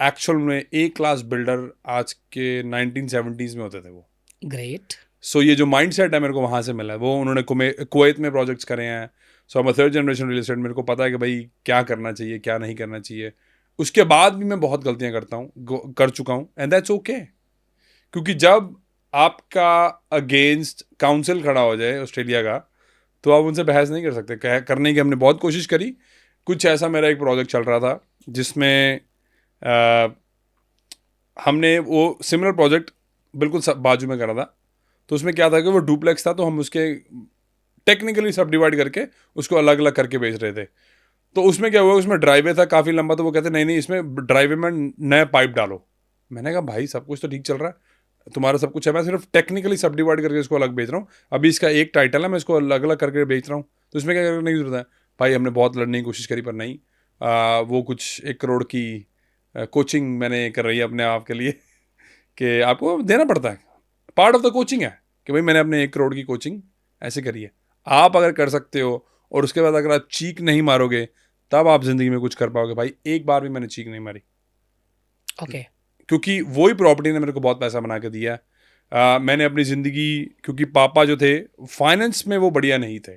एक्चुअल में A क्लास बिल्डर आज के 1970s में होते थे वो। ग्रेट, सो ये जो माइंड सेट है मेरे को वहाँ से मिला है। वो उन्होंने कुवैत में प्रोजेक्ट्स करे हैं। सो I'm a third generation real estate. मेरे को पता है कि भाई क्या करना चाहिए क्या नहीं करना चाहिए। उसके बाद भी मैं बहुत गलतियाँ करता हूँ, कर चुका हूँ, एंड दैट्स ओके। क्योंकि जब आपका अगेंस्ट काउंसिल खड़ा हो जाए ऑस्ट्रेलिया का, तो आप उनसे बहस नहीं कर सकते। करने की हमने बहुत कोशिश करी। कुछ ऐसा मेरा एक प्रोजेक्ट चल रहा था जिसमें हमने वो सिमिलर प्रोजेक्ट बिल्कुल बाजू में करा था। तो उसमें क्या था कि वो डुप्लेक्स था, तो हम उसके टेक्निकली सब डिवाइड करके उसको अलग अलग करके बेच रहे थे। तो उसमें क्या हुआ, उसमें ड्राइवे था काफ़ी लंबा। तो वो कहते नहीं नहीं, इसमें ड्राइवे में नया पाइप डालो। मैंने कहा भाई सब कुछ तो ठीक चल रहा है, तुम्हारा सब कुछ है, मैं सिर्फ टेक्निकली सब डिवाइड करके इसको अलग बेच रहा हूँ। अभी इसका एक टाइटल है, मैं इसको अलग अलग करके बेच रहा हूँ, तो इसमें क्या करने की जरूरत है। भाई हमने बहुत लड़ने की कोशिश करी पर नहीं। वो कुछ 1 करोड़ की कोचिंग मैंने कर रही है अपने आप के लिए कि आपको देना पड़ता है, पार्ट ऑफ द कोचिंग है कि भाई मैंने अपने 1 करोड़ की कोचिंग ऐसे करी है। आप अगर कर सकते हो और उसके बाद अगर आप चीख नहीं मारोगे, तब आप ज़िंदगी में कुछ कर पाओगे। भाई एक बार भी मैंने चीख नहीं मारी। ओके। क्योंकि वही प्रॉपर्टी ने मेरे को बहुत पैसा बना के दिया। मैंने अपनी ज़िंदगी, क्योंकि पापा जो थे फाइनेंस में वो बढ़िया नहीं थे,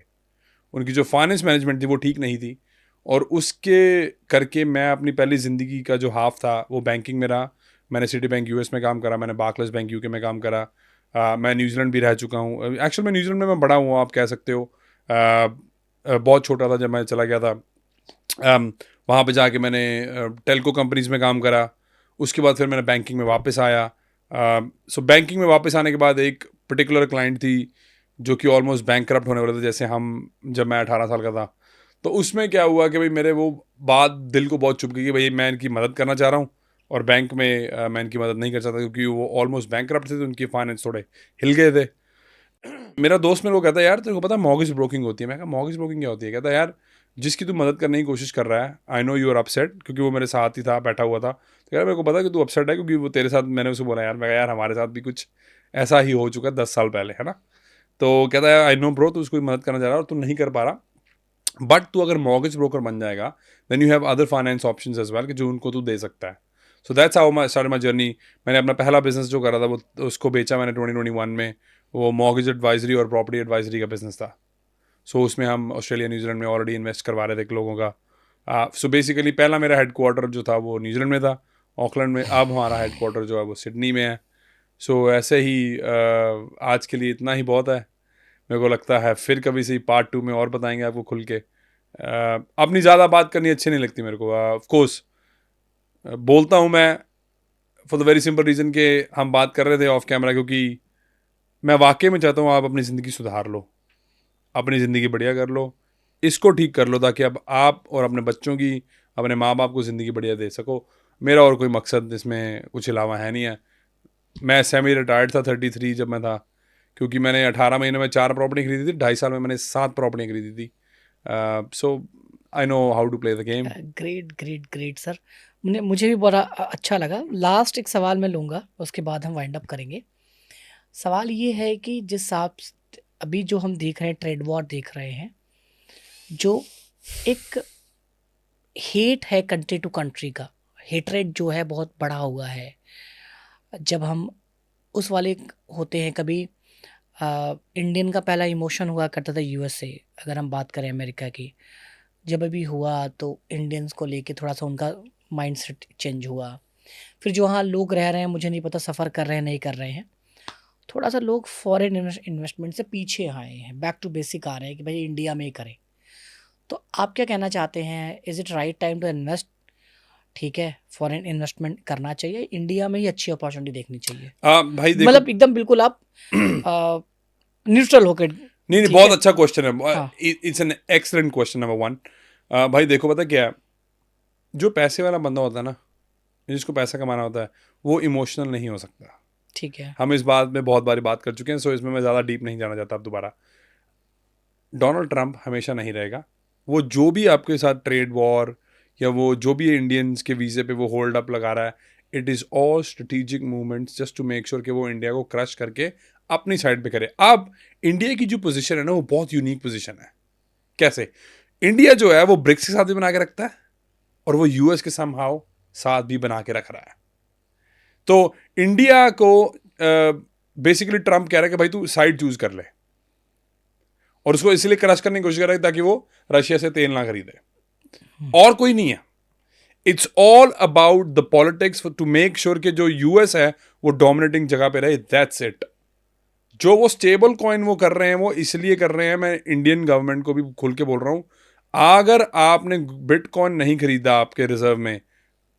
उनकी जो फाइनेंस मैनेजमेंट थी वो ठीक नहीं थी, और उसके करके मैं अपनी पहली ज़िंदगी का जो हाफ था वो बैंकिंग में रहा। मैंने सिटी बैंक यूएस में काम करा, मैंने बार्कलेस बैंक यूके में काम करा। मैं न्यूजीलैंड भी रह चुका हूँ। एक्चुअल में न्यूजीलैंड में मैं बड़ा हुआ, आप कह सकते हो। बहुत छोटा था जब मैं चला गया था। वहाँ पे जाके मैंने टेलको कंपनीज़ में काम करा। उसके बाद फिर मैंने बैंकिंग में वापस आया। सो बैंकिंग में वापस आने के बाद एक पर्टिकुलर क्लाइंट थी जो कि ऑलमोस्ट बैंकक्रप्ट होने वाले थे, जैसे हम, जब मैं 18 साल का था। तो उसमें क्या हुआ कि भाई मेरे वो बात दिल को बहुत चुभ गई कि भाई मैं इनकी मदद करना चाह रहा हूँ और बैंक में मैं इनकी मदद नहीं कर सकता, क्योंकि वो ऑलमोस्ट बैंकक्रप्ट थे, तो उनकी फाइनेंस थोड़े हिल गए थे। मेरा दोस्त मेरे को कहता है यार तेरे को पता है मॉर्गेज ब्रोकिंग होती है। मैं कहा मॉर्गेज ब्रोकिंग क्या होती है? कहता है यार जिसकी तू मदद करने की कोशिश कर रहा है, I know you are upset, क्योंकि वो मेरे साथ ही था, बैठा हुआ था। तो यार मेरे को पता है कि तू अपसेट है, क्योंकि वो तेरे साथ, मैंने उसे बोला यार, मैं कहा यार हमारे साथ भी कुछ ऐसा ही हो चुका है 10 साल पहले, है ना। तो कहता है आई नो ब्रो, तू उसको मदद करना चाह रहा है और तू नहीं कर पा रहा, बट तू अगर मॉर्गेज ब्रोकर बन जाएगा then you have other finance options as well, कि जो उनको तू दे सकता है। So that's how my start my journey. मैंने अपना पहला बिजनेस जो करा था वो उसको बेचा मैंने 2021 में। वो मॉर्गेज एडवाइजरी और प्रॉपर्टी एडवाइजरी का बिजनेस था। सो उसमें हम ऑस्ट्रेलिया न्यूजीलैंड में ऑलरेडी इन्वेस्ट करवा रहे थे लोगों का। सो बेसिकली पहला मेरा हेडक्वार्टर जो था वो न्यूजीलैंड में था, ऑकलैंड में। अब हमारा हेडक्वार्टर जो है वो सिडनी में है। सो ऐसे ही आज के लिए इतना ही बहुत है। मेरे को लगता है फिर कभी से पार्ट 2 में और बताएंगे आपको खुल के। अपनी ज़्यादा बात करनी अच्छी नहीं लगती मेरे को। ऑफ कोर्स बोलता हूँ मैं for the very simple reason कि हम बात कर रहे थे ऑफ कैमरा, क्योंकि मैं वाकई में चाहता हूँ आप अपनी ज़िंदगी सुधार लो, अपनी ज़िंदगी बढ़िया कर लो, इसको ठीक कर लो, ताकि अब आप और अपने बच्चों की, अपने माँ बाप को ज़िंदगी बढ़िया दे सको। मेरा और कोई मकसद इसमें कुछ अलावा है नहीं है। मैं सेमी रिटायर्ड था 33 जब मैं था, क्योंकि मैंने 18 महीने में 4 प्रॉपर्टी खरीदी थी, 2.5 साल में मैंने 7 प्रॉपर्टी खरीदी थी। So I know how to play the game. Great great great sir. मुझे भी बड़ा अच्छा लगा। लास्ट एक सवाल मैं लूँगा, उसके बाद हम वाइंड अप करेंगे। सवाल ये है कि जिस हिसाब अभी जो हम देख रहे हैं, ट्रेड वॉर देख रहे हैं, जो एक हेट है कंट्री टू कंट्री का, हेटरेट जो है बहुत बड़ा हुआ है। जब हम उस वाले होते हैं, कभी इंडियन का पहला इमोशन हुआ करता था यूएसए, अगर हम बात करें अमेरिका की, जब अभी हुआ तो इंडियंस को लेके थोड़ा सा उनका माइंडसेट चेंज हुआ। फिर जो वहाँ लोग रह रहे हैं, मुझे नहीं पता सफ़र कर रहे हैं नहीं कर रहे हैं, थोड़ा सा लोग फॉरेन इन्वेस्टमेंट से पीछे आए हैं, बैक टू बेसिक आ रहे हैं कि भाई इंडिया में ही करें। तो आप क्या कहना चाहते हैं, is it right time to invest? ठीक है, फॉरेन इन्वेस्टमेंट करना चाहिए, इंडिया में ही अच्छी अपॉर्चुनिटी देखनी चाहिए? भाई देखो, मतलब एकदम बिल्कुल आप न्यूट्रल होकर। नहीं नहीं, ठीक बहुत है। अच्छा क्वेश्चन है। हाँ। It's an excellent question number 1। भाई देखो पता क्या है, जो पैसे वाला बंदा होता है ना, जिसको पैसा कमाना होता है, वो इमोशनल नहीं हो सकता। ठीक है। हम इस बात में बहुत बारी बात कर चुके हैं, सो इसमें मैं ज़्यादा डीप नहीं जाना चाहता अब दोबारा। डोनाल्ड ट्रंप हमेशा नहीं रहेगा। वो जो भी आपके साथ ट्रेड वॉर या वो जो भी इंडियंस के वीज़े पे वो होल्ड अप लगा रहा है, it is all strategic movements just to make sure कि वो इंडिया को क्रश करके अपनी साइड पे करे। अब इंडिया की जो पोजीशन है ना, वो बहुत यूनिक पोजीशन है। कैसे? इंडिया जो है वो ब्रिक्स के साथ भी बना के रखता है और वो यूएस के समहाउ साथ भी बना के रख रहा है। तो इंडिया को बेसिकली ट्रम्प कह रहा है कि भाई तू साइड चूज कर ले, और उसको इसलिए क्रश करने की कोशिश कर रहा है ताकि वो रशिया से तेल ना खरीदे, और कोई नहीं है। It's all about the politics to make sure कि जो यूएस है वो डोमिनेटिंग जगह पे रहे, दैट्स इट। जो वो स्टेबल कॉइन वो कर रहे हैं वो इसलिए कर रहे हैं, मैं इंडियन गवर्नमेंट को भी खुल के बोल रहा हूँ, अगर आपने बिटकॉइन नहीं खरीदा आपके रिजर्व में,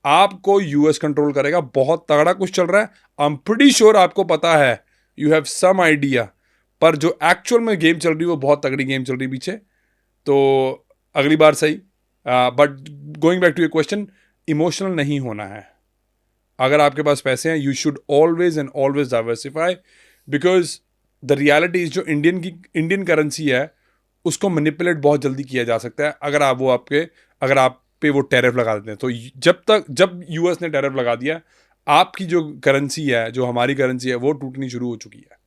आपको यूएस कंट्रोल करेगा। बहुत तगड़ा कुछ चल रहा है, आई एम प्रीटी श्योर आपको पता है, यू हैव सम आइडिया, पर जो एक्चुअल में गेम चल रही है वो बहुत तगड़ी गेम चल रही है पीछे। तो अगली बार सही, but going back to your question, emotional नहीं होना है। अगर आपके पास पैसे हैं, you should always and always diversify, because the reality is जो इंडियन करेंसी है उसको मैनिपुलेट बहुत जल्दी किया जा सकता है अगर आप पे वो टैरिफ लगा देते हैं। तो जब यूएस ने टैरिफ लगा दिया, आपकी जो करेंसी है, जो हमारी करेंसी है, वो टूटनी शुरू हो चुकी है।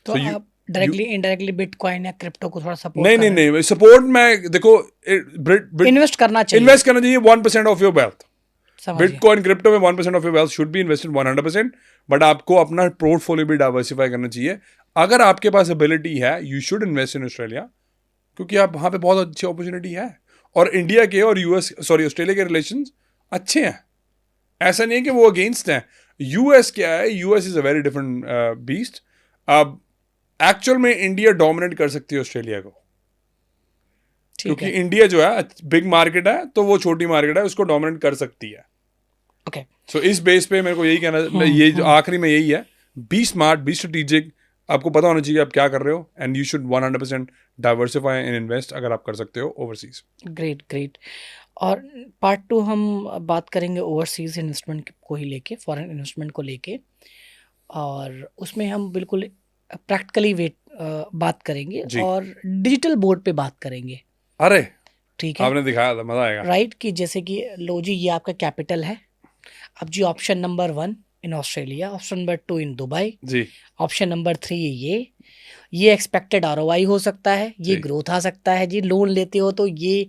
तो आप डायरेक्टली इनडायरेक्टली बिटकॉइन या क्रिप्टो को थोड़ा सपोर्ट नहीं, सपोर्ट में देखो, इन्वेस्ट करना चाहिए 1% of your wealth. Bitcoin crypto में 1% of your wealth should be invested 100%, but आपको अपना पोर्टफोलियो भी डाइवर्सिफाई करना चाहिए। अगर आपके पास एबिलिटी है, you should invest in Australia, क्योंकि आप वहाँ पे बहुत अच्छी अपॉर्चुनिटी है, और इंडिया के और ऑस्ट्रेलिया के रिलेशंस अच्छे हैं। ऐसा नहीं है कि वो अगेंस्ट हैं। यूएस क्या है, US is a very different beast. अब एक्चुअल में इंडिया डोमिनेट कर सकती है ऑस्ट्रेलिया को, क्योंकि इंडिया जो है बिग मार्केट है, तो वो छोटी मार्केट है, उसको डोमिनेट कर सकती है। ओके, सो इस बेस पे मेरे को यही कहना, ये जो आखिरी में यही है, बी स्मार्ट, बी स्ट्रेटेजिक, आपको पता होना चाहिए आप क्या कर रहे हो, and you should 100% diversify and invest अगर आप कर सकते हो ओवरसीज। ग्रेट। और पार्ट 2 हम बात करेंगे ओवरसीज इन्वेस्टमेंट को ही लेके, फॉरेन इन्वेस्टमेंट को लेके, और उसमें हम बिल्कुल प्रैक्टिकली बात करेंगे और डिजिटल बोर्ड पे बात करेंगे। अरे ठीक है, आपने दिखाया था, मजा आएगा। राइट, कि जैसे कि लो जी, ये आपका कैपिटल है। अब ji option number 1 in Australia, option number 2 in Dubai ji, option number 3 ये एक्सपेक्टेड आरओआई हो सकता है, ये ग्रोथ आ सकता है जी, लोन लेते हो तो ये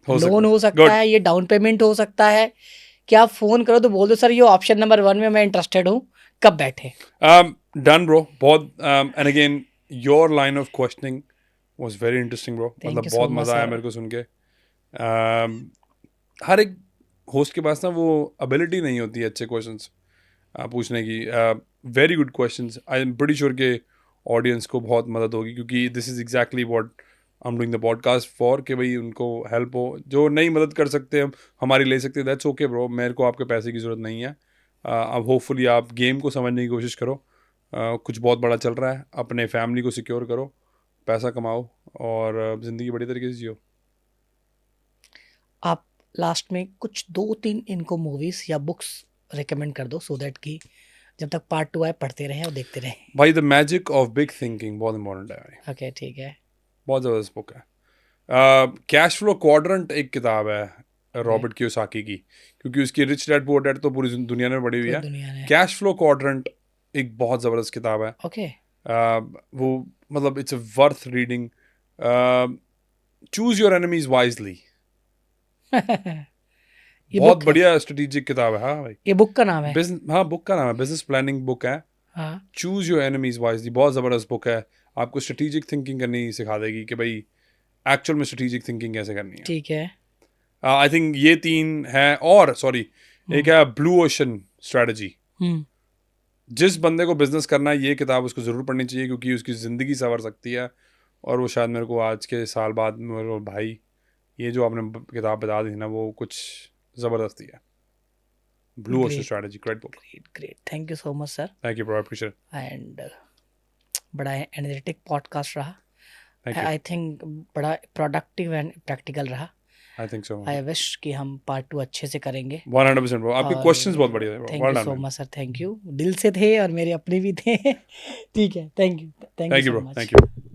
लोन हो सकता है, ये डाउन पेमेंट हो सकता है। क्या आप फोन करो तो बोल दो सर ये ऑप्शन नंबर 1 में मैं इंटरेस्टेड हूँ, कब बैठे? डन ब्रो, बहुत and again your line of questioning was very interesting bro, मतलब बहुत मजा आया मेरे को सुन के। हर एक होस्ट के पास ना वो एबिलिटी नहीं होती है अच्छे क्वेश्चंस पूछने की। Very good questions, I am pretty sure के ऑडियंस को बहुत मदद होगी, क्योंकि this is exactly what I am doing the podcast for, कि भाई उनको हेल्प हो। जो नहीं मदद कर सकते हम हमारी ले सकते, दैट्स ओके ब्रो, मेरे को आपके पैसे की ज़रूरत नहीं है। अब होपफुली आप गेम को समझने की कोशिश करो, कुछ बहुत बड़ा चल रहा है, अपने फैमिली को सिक्योर करो, पैसा कमाओ, और ज़िंदगी बड़ी तरीके से जियो। आप लास्ट में कुछ 2-3 इनको मूवीज़ या बुक्स रिकमेंड कर दो, सो दैट कि जब तक पार्ट 2 आए पढ़ते रहें और देखते रहें। भाई the magic of big thinking बहुत इंपॉर्टेंट है भाई। ओके, ठीक है, बहुत ज़बरदस्त बुक है। कैश फ्लो क्वाड्रेंट एक किताब है रॉबर्ट कियोसाकी की, क्योंकि उसकी रिच डैड पुअर डैड तो पूरी दुनिया में पड़ी हुई है। कैश फ्लो क्वाड्रेंट एक बहुत ज़बरदस्त किताब है। ओके, वो मतलब it's a worth reading. Choose your enemies wisely, बहुत बढ़िया स्ट्रेटेजिक किताब है। हाँ भाई, ये बुक का नाम है? हाँ, बुक का नाम है, बिजनेस प्लानिंग बुक है। हाँ, चूज योर एनिमीज वाइजली, बहुत ज़बरदस्त बुक है, आपको स्ट्रेटेजिक थिंकिंग करनी सिखा देगी कि भाई एक्चुअल में स्ट्रेटेजिक थिंकिंग कैसे करनी है। ठीक है, आई थिंक ये 3 है, और सॉरी एक है ब्लू ओशन स्ट्रेटजी। जिस बंदे को बिजनेस करना है ये किताब उसको ज़रूर पढ़नी चाहिए, क्योंकि उसकी ज़िंदगी संवर सकती है। और वो शायद मेरे को आज के साल बाद मेरे को भाई ये जो आपने किताब बता दी ना, वो कुछ ज़बरदस्ती है। Blue ocean strategy, great book. Great, thank you so much sir. Thank you bro, I appreciate. And बड़ा एनर्जेटिक पॉडकास्ट रहा, थैंक यू। आई थिंक बड़ा प्रोडक्टिव एंड प्रैक्टिकल रहा। I think so. I wish कि हम पार्ट 2 अच्छे से करेंगे। 100% ब्रो, आपके क्वेश्चंस बहुत बढ़िया थे। Thank you so much sir, thank you, दिल से थे और मेरे अपने भी थे। ठीक है, thank you bro, much. Thank you.